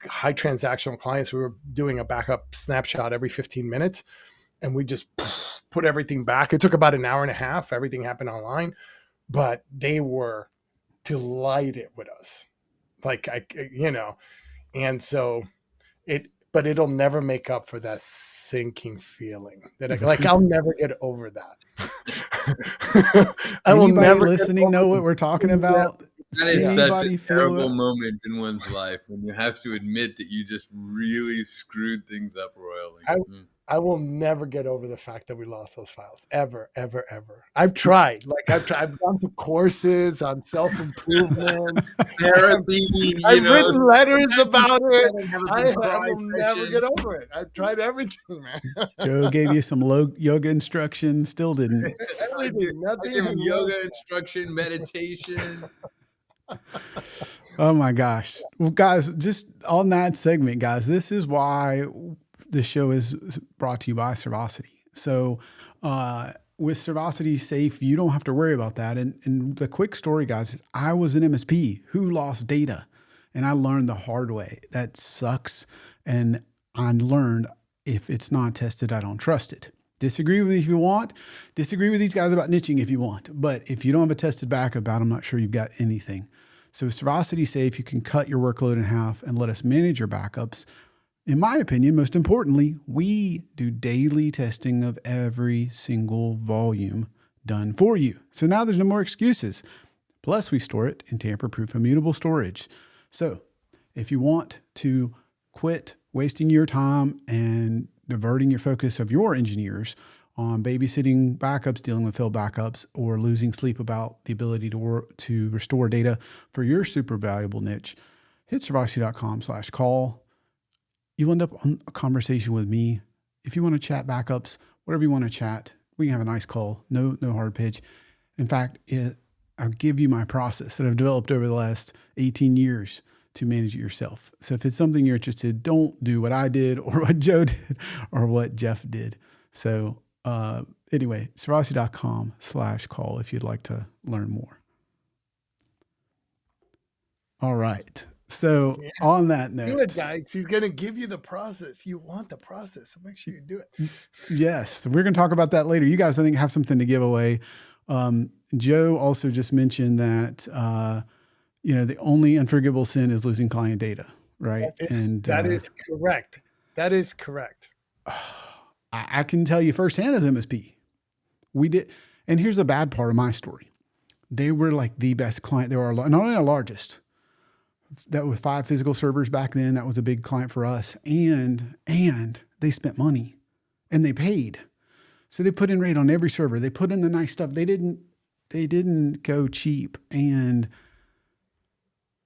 Speaker 2: high transactional clients. We were doing a backup snapshot every 15 minutes, and we just put everything back. It took about an hour and a half. Everything happened online, but they were delighted with us. Like and so but it'll never make up for that sinking feeling I'll never get over that. I will
Speaker 1: Anybody
Speaker 2: never
Speaker 1: listening know what we're talking about?
Speaker 3: That is such a
Speaker 1: Anybody feel
Speaker 3: terrible
Speaker 1: that?
Speaker 3: moment in one's life when you have to admit that you just really screwed things up royally.
Speaker 2: I will never get over the fact that we lost those files ever, ever, ever. I've tried. I've gone to courses on self-improvement.
Speaker 3: Therapy,
Speaker 2: I've written letters about it.
Speaker 3: Have a
Speaker 2: I
Speaker 3: big
Speaker 2: will
Speaker 3: cry
Speaker 2: never
Speaker 3: session.
Speaker 2: get over it. I've tried everything, man.
Speaker 1: Joe gave you some yoga instruction, still didn't.
Speaker 3: I
Speaker 2: Everything.
Speaker 3: give
Speaker 2: Nothing.
Speaker 3: yoga instruction, meditation.
Speaker 1: Oh my gosh. Well, guys, just on that segment, guys, this is why the show is brought to you by Servosity. So, with Servosity Safe, you don't have to worry about that. And the quick story, guys, is I was an MSP who lost data, and I learned the hard way. That sucks. And I learned if it's not tested, I don't trust it. Disagree with me if you want. Disagree with these guys about niching if you want. But if you don't have a tested backup out, I'm not sure you've got anything. So with Servosity Safe, you can cut your workload in half and let us manage your backups. In my opinion, most importantly, we do daily testing of every single volume done for you. So now there's no more excuses. Plus, we store it in tamper-proof immutable storage. So if you want to quit wasting your time and diverting your focus of your engineers on babysitting backups, dealing with failed backups, or losing sleep about the ability to restore data for your super valuable niche, hit Savasi.com/call. You'll end up on a conversation with me. If you want to chat backups, whatever you want to chat, we can have a nice call. No hard pitch. In fact, I'll give you my process that I've developed over the last 18 years to manage it yourself. So if it's something you're interested, don't do what I did or what Joe did or what Jeff did. So anyway, Savasi.com/call if you'd like to learn more. All right. So on that note,
Speaker 2: Do it, guys. He's going to give you the process. You want the process, so make sure you do it.
Speaker 1: Yes, we're going to talk about that later. You guys, I think, have something to give away. Joe also just mentioned that the only unforgivable sin is losing client data, right?
Speaker 2: That is correct. That is correct.
Speaker 1: I can tell you firsthand as MSP, we did. And here's the bad part of my story: they were like the best client. They were not only our largest. That was 5 physical servers back then. That was a big client for us. And they spent money and they paid. So they put in rate on every server. They put in the nice stuff. They didn't go cheap. And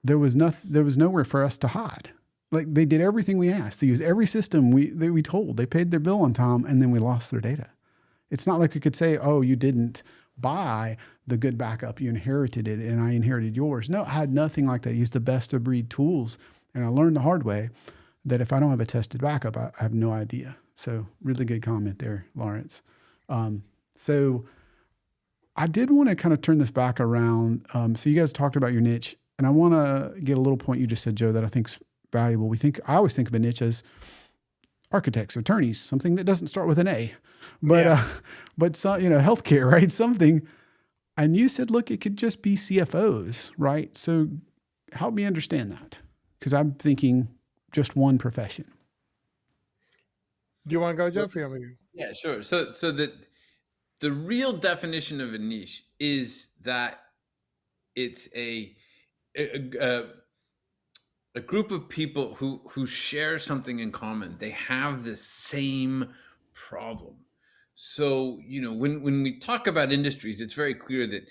Speaker 1: there was nowhere for us to hide. Like, they did everything we asked. They used every system we told. They paid their bill on time, and then we lost their data. It's not like we could say, oh, you didn't buy the good backup, you inherited it, and I inherited yours. No, I had nothing like that. I used the best of breed tools, and I learned the hard way that if I don't have a tested backup, I have no idea. So really good comment there, Lawrence. So I did want to kind of turn this back around. So you guys talked about your niche, and I want to get a little point you just said, Joe, that I think is valuable. I always think of a niche as architects, attorneys, something that doesn't start with an A, but so, healthcare, right? Something. And you said, look, it could just be CFOs, right? So help me understand that, because I'm thinking just one profession.
Speaker 2: Do you want to go, Jeff?
Speaker 3: Yeah, sure. So the real definition of a niche is that it's a group of people who share something in common. They have the same problem. So, when we talk about industries, it's very clear that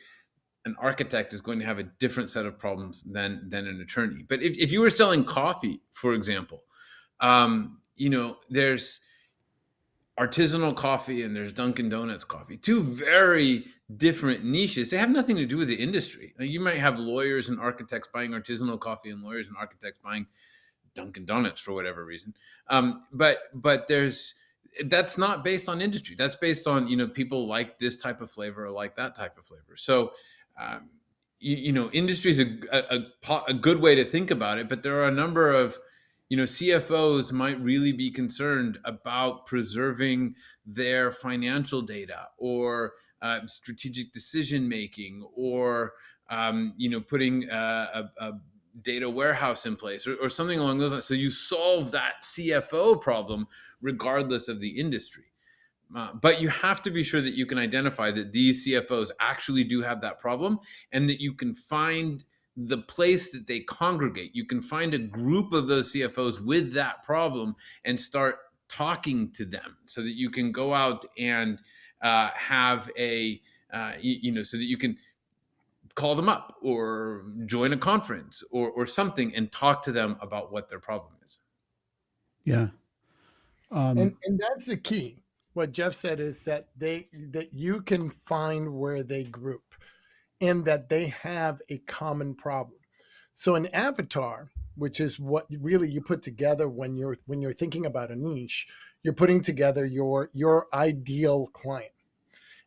Speaker 3: an architect is going to have a different set of problems than an attorney. But if you were selling coffee, for example, there's artisanal coffee and there's Dunkin' Donuts coffee, two very different niches. They have nothing to do with the industry. Like, you might have lawyers and architects buying artisanal coffee and lawyers and architects buying Dunkin' Donuts for whatever reason. But that's not based on industry. That's based on, people like this type of flavor or like that type of flavor. So, industry is a good way to think about it, but there are a number of, CFOs might really be concerned about preserving their financial data or strategic decision making, or putting a data warehouse in place or something along those lines. So you solve that CFO problem regardless of the industry. But you have to be sure that you can identify that these CFOs actually do have that problem, and that you can find the place that they congregate. You can find a group of those CFOs with that problem and start talking to them, so that you can go out and have so that you can call them up or join a conference or something and talk to them about what their problem is.
Speaker 1: Yeah.
Speaker 2: And that's the key. What Jeff said is that you can find where they group and that they have a common problem. So an avatar, which is what really you put together when you're thinking about a niche, you're putting together your ideal client.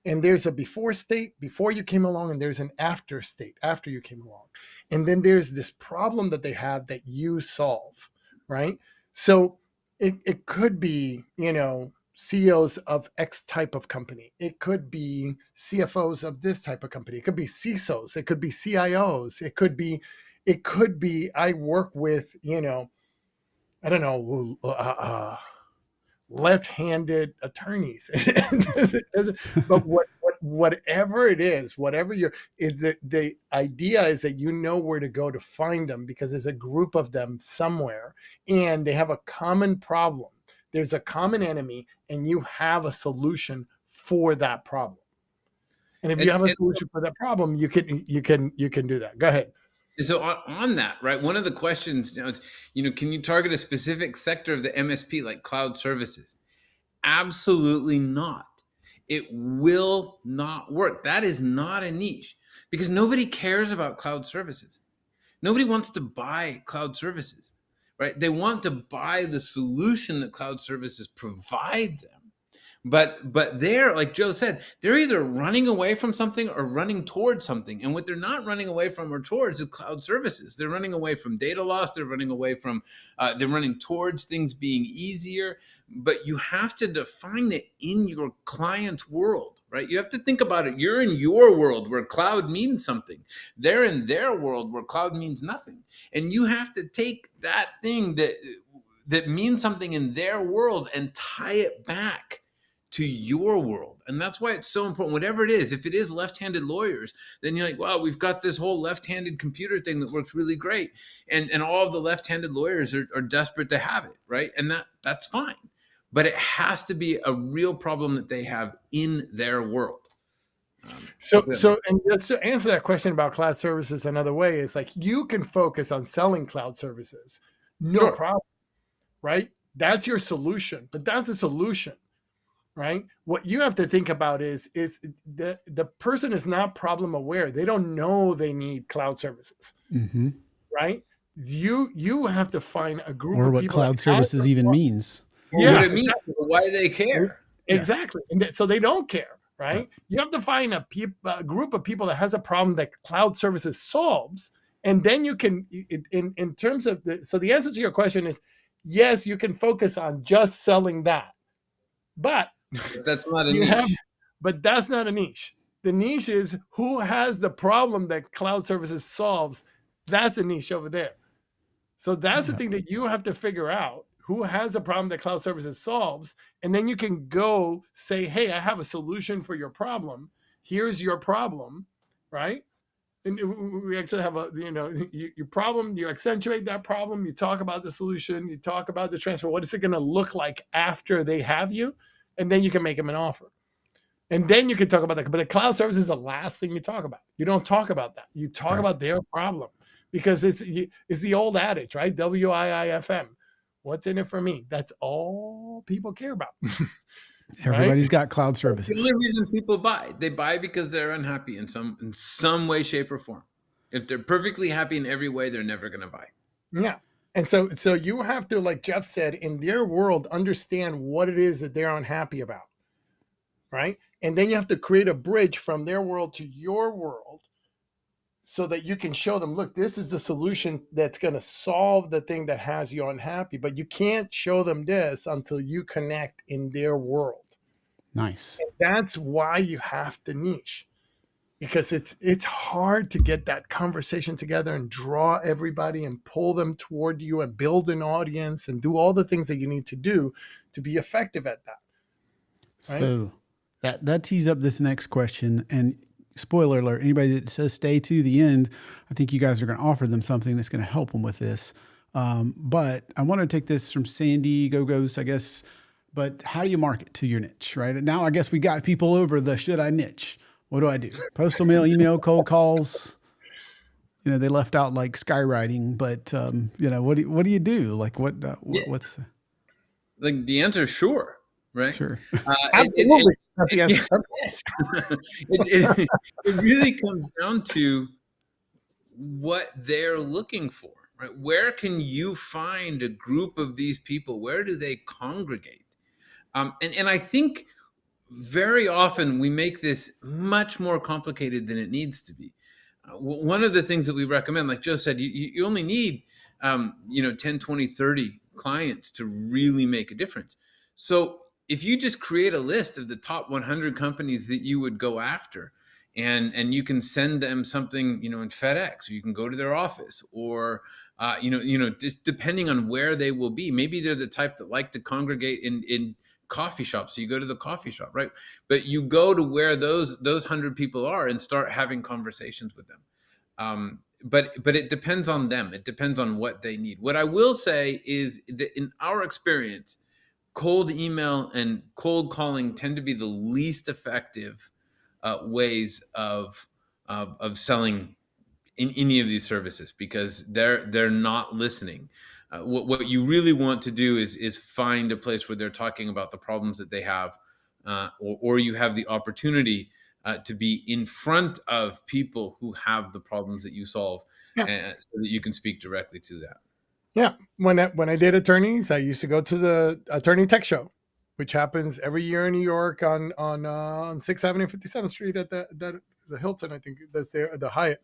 Speaker 2: And there's a before state before you came along, and there's an after state after you came along. And then there's this problem that they have that you solve, right? So it could be, CEOs of X type of company. It could be CFOs of this type of company. It could be CISOs. It could be CIOs. It could be I work with, I don't know, left-handed attorneys. But whatever it is, the idea is that you know where to go to find them, because there's a group of them somewhere and they have a common problem. There's a common enemy, and you have a solution for that problem. And if you have a solution for that problem, you can do that. Go ahead.
Speaker 3: So on that, right, one of the questions, it's, can you target a specific sector of the MSP like cloud services? Absolutely not. It will not work. That is not a niche because nobody cares about cloud services. Nobody wants to buy cloud services, right? They want to buy the solution that cloud services provide them. But they're, like Joe said, they're either running away from something or running towards something. And what they're not running away from or towards is cloud services. They're running away from data loss. They're running away from, they're running towards things being easier. But you have to define it in your client's world, right? You have to think about it. You're in your world where cloud means something. They're in their world where cloud means nothing. And you have to take that thing that means something in their world and tie it back to your world. And that's why it's so important. Whatever it is, if it is left-handed lawyers, then you're like, wow, we've got this whole left-handed computer thing that works really great. And all of the left-handed lawyers are desperate to have it, right? And that's fine. But it has to be a real problem that they have in their world.
Speaker 2: So and just to answer that question about cloud services another way, is like you can focus on selling cloud services. No problem, right? That's your solution, but that's a solution. Right? What you have to think about is the person is not problem aware. They don't know they need cloud services, right? You have to find a group
Speaker 1: or
Speaker 2: of
Speaker 1: what
Speaker 2: people
Speaker 1: cloud services even means.
Speaker 3: What it means, why they care.
Speaker 2: Exactly. And so they don't care, right? You have to find a group of people that has a problem that cloud services solves. And then you can, in terms of so the answer to your question is, yes, you can focus on just selling that. But
Speaker 3: that's not a niche.
Speaker 2: But that's not a niche. The niche is who has the problem that cloud services solves. That's a niche over there. So that's the thing that you have to figure out. Who has a problem that cloud services solves? And then you can go say, hey, I have a solution for your problem. Here's your problem, right? And we actually have your problem, you accentuate that problem, you talk about the solution, you talk about the transfer. What is it going to look like after they have you? And then you can make them an offer. And then you can talk about that. But the cloud service is the last thing you talk about. You don't talk about that. You talk about their problem because it's the old adage, right? WIIFM. What's in it for me? That's all people care about.
Speaker 1: Everybody's got cloud services.
Speaker 3: The only reason people buy, they buy because they're unhappy in some way, shape, or form. If they're perfectly happy in every way, they're never going to buy.
Speaker 2: Yeah. And so you have to, like Jeff said, in their world, understand what it is that they're unhappy about, right? And then you have to create a bridge from their world to your world so that you can show them, look, this is the solution that's going to solve the thing that has you unhappy. But you can't show them this until you connect in their world.
Speaker 1: Nice.
Speaker 2: And that's why you have to niche. Because it's hard to get that conversation together and draw everybody and pull them toward you and build an audience and do all the things that you need to do to be effective at that.
Speaker 1: Right? So that tees up this next question. And spoiler alert, anybody that says stay to the end, I think you guys are going to offer them something that's going to help them with this. But I want to take this from Sandy Gogos, I guess. But how do you market to your niche, right? Now, I guess we got people over the should I niche. What do I do? Postal mail, email, cold calls. They left out like skywriting, but what do you do? Like what's
Speaker 3: like the answer? Sure, right?
Speaker 1: Sure.
Speaker 2: Absolutely.
Speaker 3: It really comes down to what they're looking for, right? Where can you find a group of these people? Where do they congregate? And I think very often we make this much more complicated than it needs to be. One of the things that we recommend, like Joe said, you only need 10, 20, 30 clients to really make a difference. So if you just create a list of the top 100 companies that you would go after, and you can send them something, in FedEx, or you can go to their office, or just depending on where they will be. Maybe they're the type that like to congregate in coffee shop, so you go to the coffee shop, right? But you go to where those 100 people are and start having conversations with them. But it depends on them. It depends on what they need. What I will say is that in our experience, cold email and cold calling tend to be the least effective ways of selling in any of these services, because they're not listening. What you really want to do is find a place where they're talking about the problems that they have, or you have the opportunity to be in front of people who have the problems that you solve,
Speaker 2: Yeah.
Speaker 3: so that you can speak directly to that.
Speaker 2: Yeah. When I did attorneys, I used to go to the attorney tech show, which happens every year in New York on 6th Avenue, 57th Street at the Hilton, I think that's there, the Hyatt,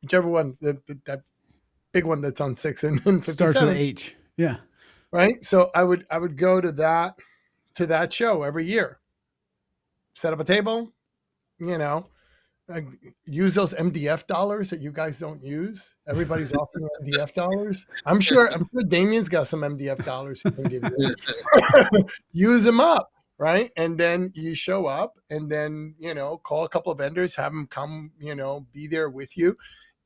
Speaker 2: whichever one, that big one that's on 6th and 57th.
Speaker 1: Starts with a H. Yeah.
Speaker 2: Right. So I would go to that show every year, set up a table, use those MDF dollars that you guys don't use. Everybody's offering MDF dollars. I'm sure Damien's got some MDF dollars he can give you. Use them up, right? And then you show up, and then call a couple of vendors, have them come, be there with you,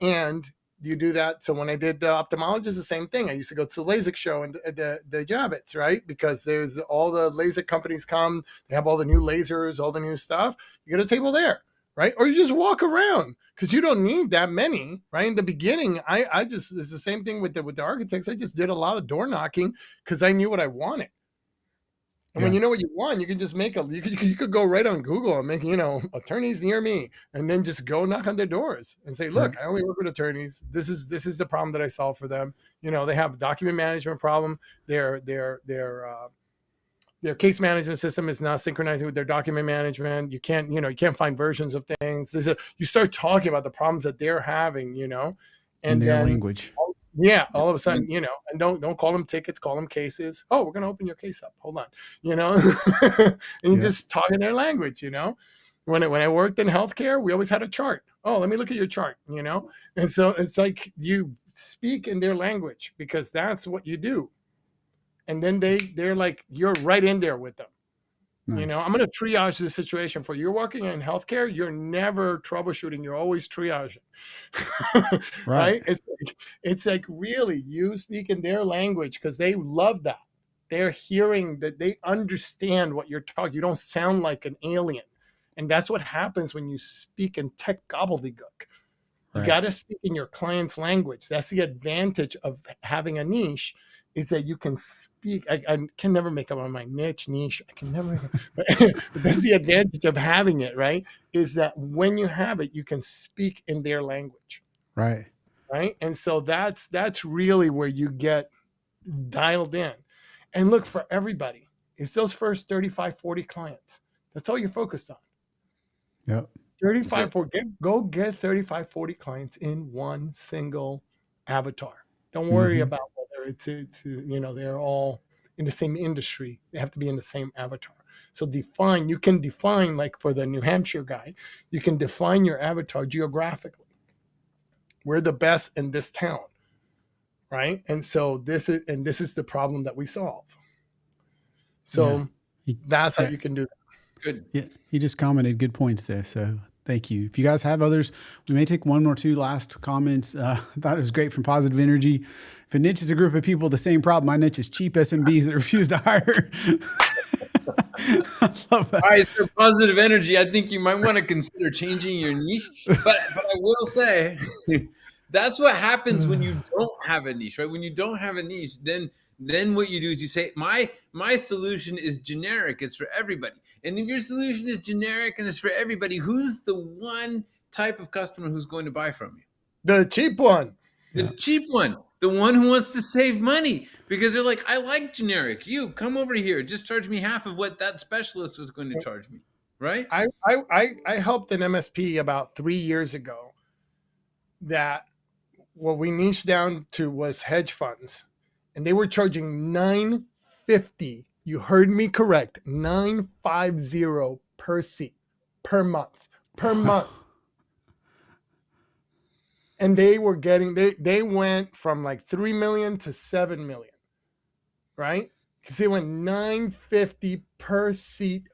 Speaker 2: and you do that. So when I did the ophthalmologist, the same thing. I used to go to the LASIK show and the Javits, right? Because there's all the LASIK companies come, they have all the new lasers, all the new stuff. You get a table there. Right? Or you just walk around, because you don't need that many, right? In the beginning, I just, it's the same thing with the architects. I just did a lot of door knocking because I knew what I wanted. And when you know what you want, you can just you could go right on Google and make, attorneys near me, and then just go knock on their doors and say, look, I only work with attorneys. This is the problem that I solve for them. They have a document management problem. Their case management system is not synchronizing with their document management. You can't find versions of things. You start talking about the problems that they're having, and
Speaker 1: in their
Speaker 2: then
Speaker 1: language.
Speaker 2: Yeah, all of a sudden, and don't call them tickets, call them cases. Oh, we're going to open your case up. Hold on, and you just talk in their language, When I worked in healthcare, we always had a chart. Oh, let me look at your chart, And so it's like you speak in their language, because that's what you do. And then they're like, you're right in there with them.
Speaker 1: Nice.
Speaker 2: I'm going to triage this situation for you. You're working in healthcare. You're never troubleshooting. You're always triaging. Right? It's like really you speak in their language, because they love that. They're hearing that, they understand what you're talking. You don't sound like an alien. And that's what happens when you speak in tech gobbledygook. You got to speak in your client's language. That's the advantage of having a niche, is that you can speak. I can never make up on my niche. I can never. That's the advantage of having it, right? Is that when you have it, you can speak in their language.
Speaker 1: Right.
Speaker 2: And so that's really where you get dialed in. And look, for everybody, it's those first 35, 40 clients. That's all you're focused on.
Speaker 1: Yep.
Speaker 2: 35, 40, go get 35, 40 clients in one single avatar. Don't worry about whether it's they're all in the same industry. They have to be in the same avatar. So you can define, like for the New Hampshire guy, you can define your avatar geographically. We're the best in this town, right? And so this is the problem that we solve. So that's how you can do that.
Speaker 3: Good.
Speaker 1: Yeah, he just commented good points there. So thank you. If you guys have others, we may take one or two last comments. I thought it was great from Positive Energy. If a niche is a group of people with the same problem, my niche is cheap SMBs that refuse to hire. I love that.
Speaker 3: All right, so Positive Energy, I think you might want to consider changing your niche. But I will say, that's what happens when you don't have a niche, right? When you don't have a niche, then what you do is you say, my solution is generic. It's for everybody. And if your solution is generic and it's for everybody, who's the one type of customer who's going to buy from you?
Speaker 2: The cheap one.
Speaker 3: The cheap one. The one who wants to save money, because they're like, I like generic. You come over here. Just charge me half of what that specialist was going to charge me. Right?
Speaker 2: I helped an MSP about 3 years ago that what we niched down to was hedge funds. And they were charging $950. You heard me correct. $950 per seat per month. And they were getting, they went from like 3 million to 7 million, right? Because they went $950 per seat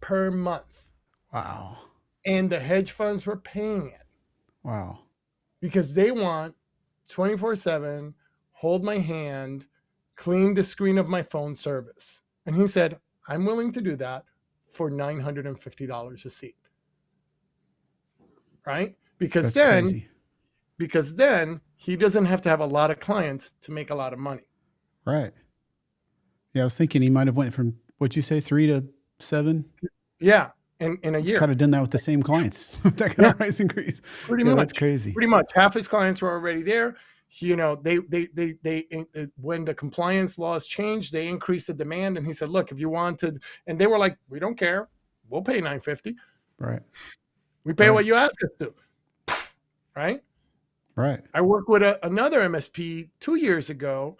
Speaker 2: per month.
Speaker 1: Wow.
Speaker 2: And the hedge funds were paying it.
Speaker 1: Wow.
Speaker 2: Because they want 24/7, hold my hand, clean the screen of my phone service. And he said, I'm willing to do that for $950 a seat. Right?
Speaker 1: That's crazy.
Speaker 2: Because then he doesn't have to have a lot of clients to make a lot of money.
Speaker 1: Right. Yeah, I was thinking he might have went from, what'd you say, 3 to 7?
Speaker 2: Yeah, in a year.
Speaker 1: Kind of done that with the same clients. That kind of price increase.
Speaker 2: Pretty
Speaker 1: Yeah,
Speaker 2: much.
Speaker 1: that's crazy.
Speaker 2: Pretty much. Half his clients were already there. You know, they when the compliance laws changed, they increased the demand. And he said, look, if you want to, and they were like, we don't care. We'll pay $950.
Speaker 1: Right.
Speaker 2: We pay
Speaker 1: Right.
Speaker 2: what you ask us to. Right.
Speaker 1: Right.
Speaker 2: I worked with another MSP 2 years ago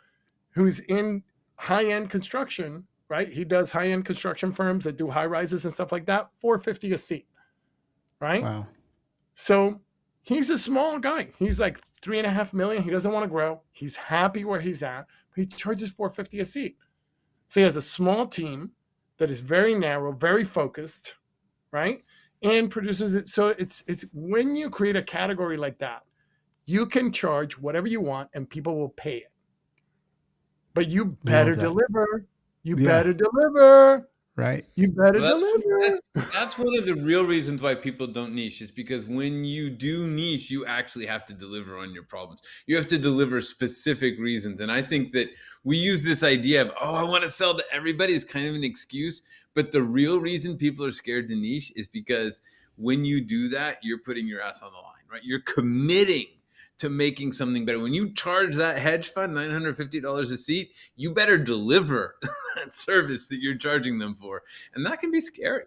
Speaker 2: who's in high-end construction, right? He does high-end construction firms that do high rises and stuff like that, $450 a seat, right?
Speaker 1: Wow.
Speaker 2: So he's a small guy. He's like 3.5 million. He doesn't want to grow. He's happy where he's at. But he charges $450 a seat. So he has a small team that is very narrow, very focused, right? And produces it. So it's when you create a category like that, you can charge whatever you want and people will pay it. But you better deliver. You better deliver.
Speaker 1: Right.
Speaker 2: You better deliver.
Speaker 3: That's one of the real reasons why people don't niche, is because when you do niche, you actually have to deliver on your problems. You have to deliver specific reasons. And I think that we use this idea of, oh, I want to sell to everybody, is kind of an excuse. But the real reason people are scared to niche is because when you do that, you're putting your ass on the line, right? You're committing to making something better. When you charge that hedge fund $950 a seat, you better deliver that service that you're charging them for. And that can be scary.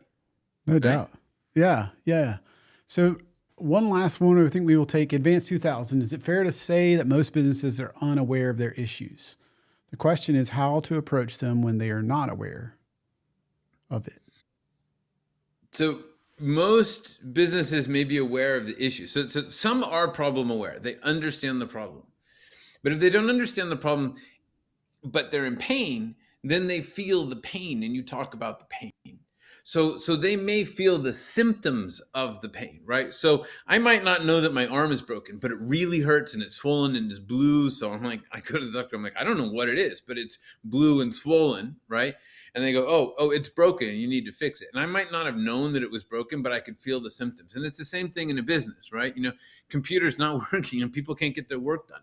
Speaker 1: No doubt. Yeah. Yeah. So one last one I think we will take, Advanced 2000. Is it fair to say that most businesses are unaware of their issues? The question is how to approach them when they are not aware of it.
Speaker 3: So most businesses may be aware of the issue. So some are problem aware. They understand the problem. But if they don't understand the problem, but they're in pain, then they feel the pain and you talk about the pain. So they may feel the symptoms of the pain, right? So I might not know that my arm is broken, but it really hurts and it's swollen and it's blue. So I'm like, I go to the doctor, I'm like, I don't know what it is, but it's blue and swollen, right? And they go, oh, it's broken. You need to fix it. And I might not have known that it was broken, but I could feel the symptoms. And it's the same thing in a business, right? You know, computers not working and people can't get their work done.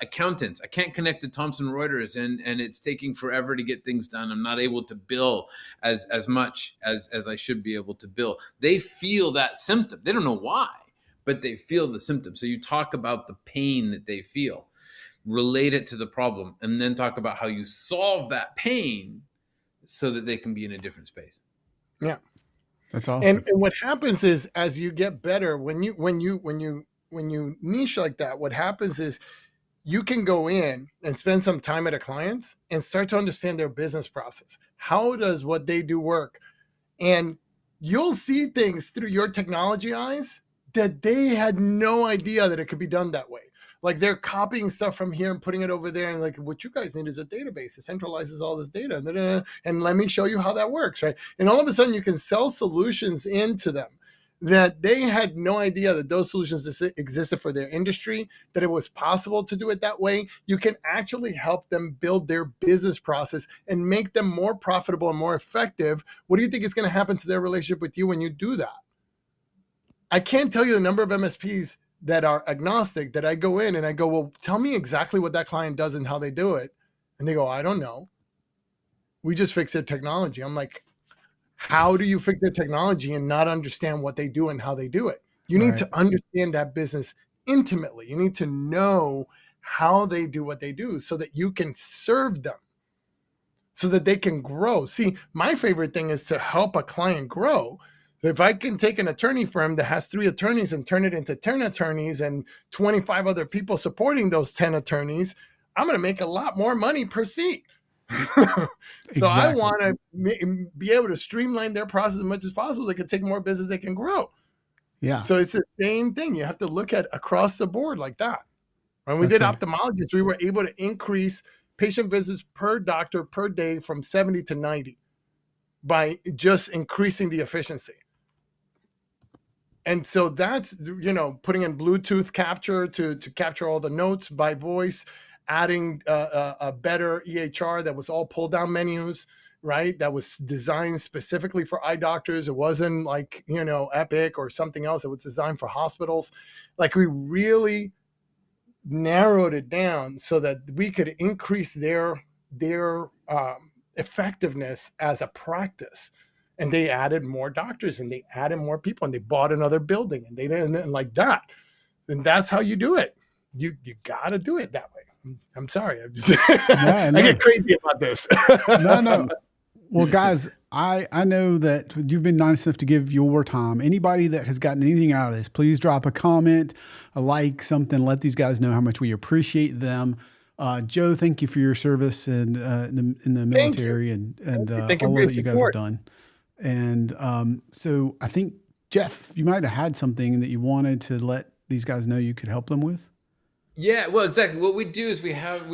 Speaker 3: Accountants, I can't connect to Thomson Reuters and it's taking forever to get things done. I'm not able to bill as much as I should be able to bill. They feel that symptom. They don't know why, but they feel the symptom. So you talk about the pain that they feel, relate it to the problem, and then talk about how you solve that pain so that they can be in a different space.
Speaker 2: Yeah.
Speaker 1: That's awesome.
Speaker 2: And what happens is, as you get better, when you niche like that, what happens is you can go in and spend some time at a client's and start to understand their business process. How does what they do work? And you'll see things through your technology eyes that they had no idea that it could be done that way. Like they're copying stuff from here and putting it over there. And like, what you guys need is a database. It centralizes all this data. And let me show you how that works, right? And all of a sudden you can sell solutions into them that they had no idea that those solutions existed for their industry, that it was possible to do it that way. You can actually help them build their business process and make them more profitable and more effective. What do you think is going to happen to their relationship with you when you do that? I can't tell you the number of MSPs that are agnostic that I go in and I go, well, tell me exactly what that client does and how they do it. And they go, I don't know. We just fix their technology. I'm like, how do you fix their technology and not understand what they do and how they do it? You need to understand that business intimately. You need to know how they do what they do so that you can serve them, so that they can grow. See, my favorite thing is to help a client grow. If I can take an attorney firm that has 3 attorneys and turn it into 10 attorneys and 25 other people supporting those 10 attorneys, I'm going to make a lot more money per seat. So I want to be able to streamline their process as much as possible. They can take more business, they can grow.
Speaker 1: Yeah.
Speaker 2: So it's the same thing. You have to look at across the board like that. When we did ophthalmologists, we were able to increase patient visits per doctor per day from 70 to 90 by just increasing the efficiency. And so that's, putting in Bluetooth capture to capture all the notes by voice, adding a better EHR that was all pull down menus, right? That was designed specifically for eye doctors. It wasn't like, Epic or something else. It was designed for hospitals. Like, we really narrowed it down so that we could increase their effectiveness as a practice. And they added more doctors and they added more people and they bought another building and they didn't like that. And that's how you do it. You got to do it that way. I'm sorry. I get crazy about this.
Speaker 1: No. Well, guys, I know that you've been nice enough to give your time. Anybody that has gotten anything out of this, please drop a comment, a like, something. Let these guys know how much we appreciate them. Joe, thank you for your service in the military and all that you guys have done. And so I think, Jeff, you might have had something that you wanted to let these guys know you could help them with.
Speaker 3: Yeah, well, exactly. What we do is we have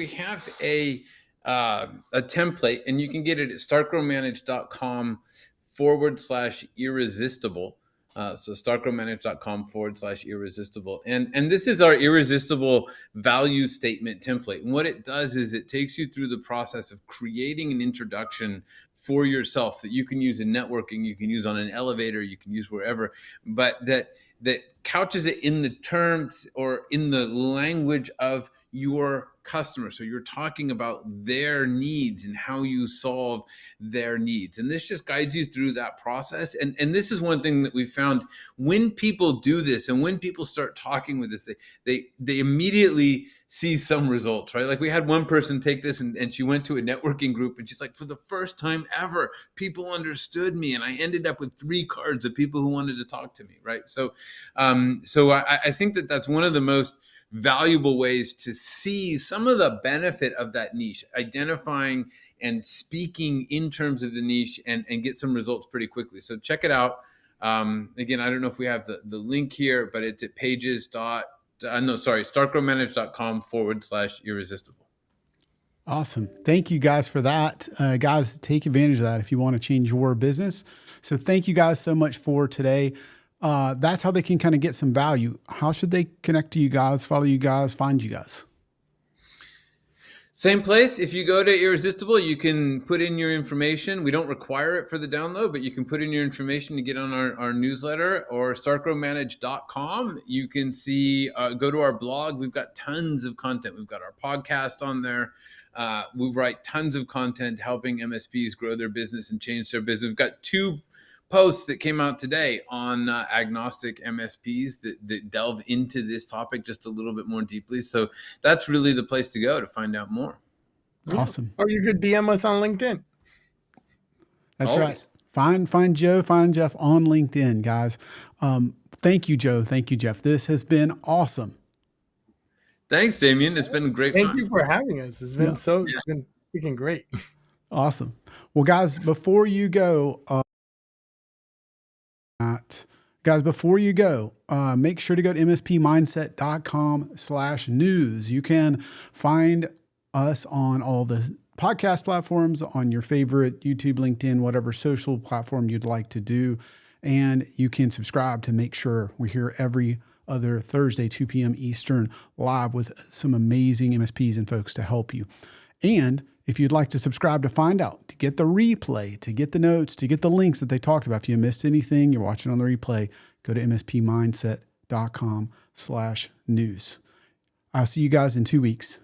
Speaker 3: a template, and you can get it at startgrowmanage.com/irresistible. So startgrowmanage.com/irresistible. And this is our irresistible value statement template. And what it does is it takes you through the process of creating an introduction for yourself that you can use in networking, you can use on an elevator, you can use wherever, but that couches it in the terms or in the language of your customer. So you're talking about their needs and how you solve their needs. And this just guides you through that process. And this is one thing that we found when people do this and when people start talking with this, they immediately see some results, right? Like we had one person take this and she went to a networking group and she's like, for the first time ever, people understood me. And I ended up with 3 cards of people who wanted to talk to me, right? So I think that that's one of the most valuable ways to see some of the benefit of that niche, identifying and speaking in terms of the niche and get some results pretty quickly. So check it out. Again, I don't know if we have the link here, but it's at startgrowmanage.com/irresistible.
Speaker 1: Awesome. Thank you guys for that. Guys, take advantage of that if you want to change your business. So thank you guys so much for today. That's how they can kind of get some value. How should they connect to you guys, follow you guys, find you guys?
Speaker 3: Same place. If you go to Irresistible, you can put in your information. We don't require it for the download, but you can put in your information to get on our newsletter, or startgrowmanage.com. You can see, go to our blog. We've got tons of content. We've got our podcast on there. We write tons of content helping MSPs grow their business and change their business. We've got 2 posts that came out today on agnostic MSPs that delve into this topic just a little bit more deeply. So that's really the place to go to find out more.
Speaker 1: Awesome.
Speaker 2: Or you could DM us on LinkedIn.
Speaker 1: That's always right. Find Joe, find Jeff on LinkedIn, guys. Thank you, Joe. Thank you, Jeff. This has been awesome.
Speaker 3: Thanks, Damien. It's been great fun.
Speaker 2: Thank you for having us. It's been it's been freaking great.
Speaker 1: Awesome. Well, guys, before you go, make sure to go to mspmindset.com/news. You can find us on all the podcast platforms, on your favorite YouTube, LinkedIn, whatever social platform you'd like to do. And you can subscribe to make sure we're here every other Thursday, 2 p.m. Eastern, live with some amazing MSPs and folks to help you. And if you'd like to subscribe to find out, to get the replay, to get the notes, to get the links that they talked about, if you missed anything, you're watching on the replay, go to mspmindset.com/news. I'll see you guys in 2 weeks.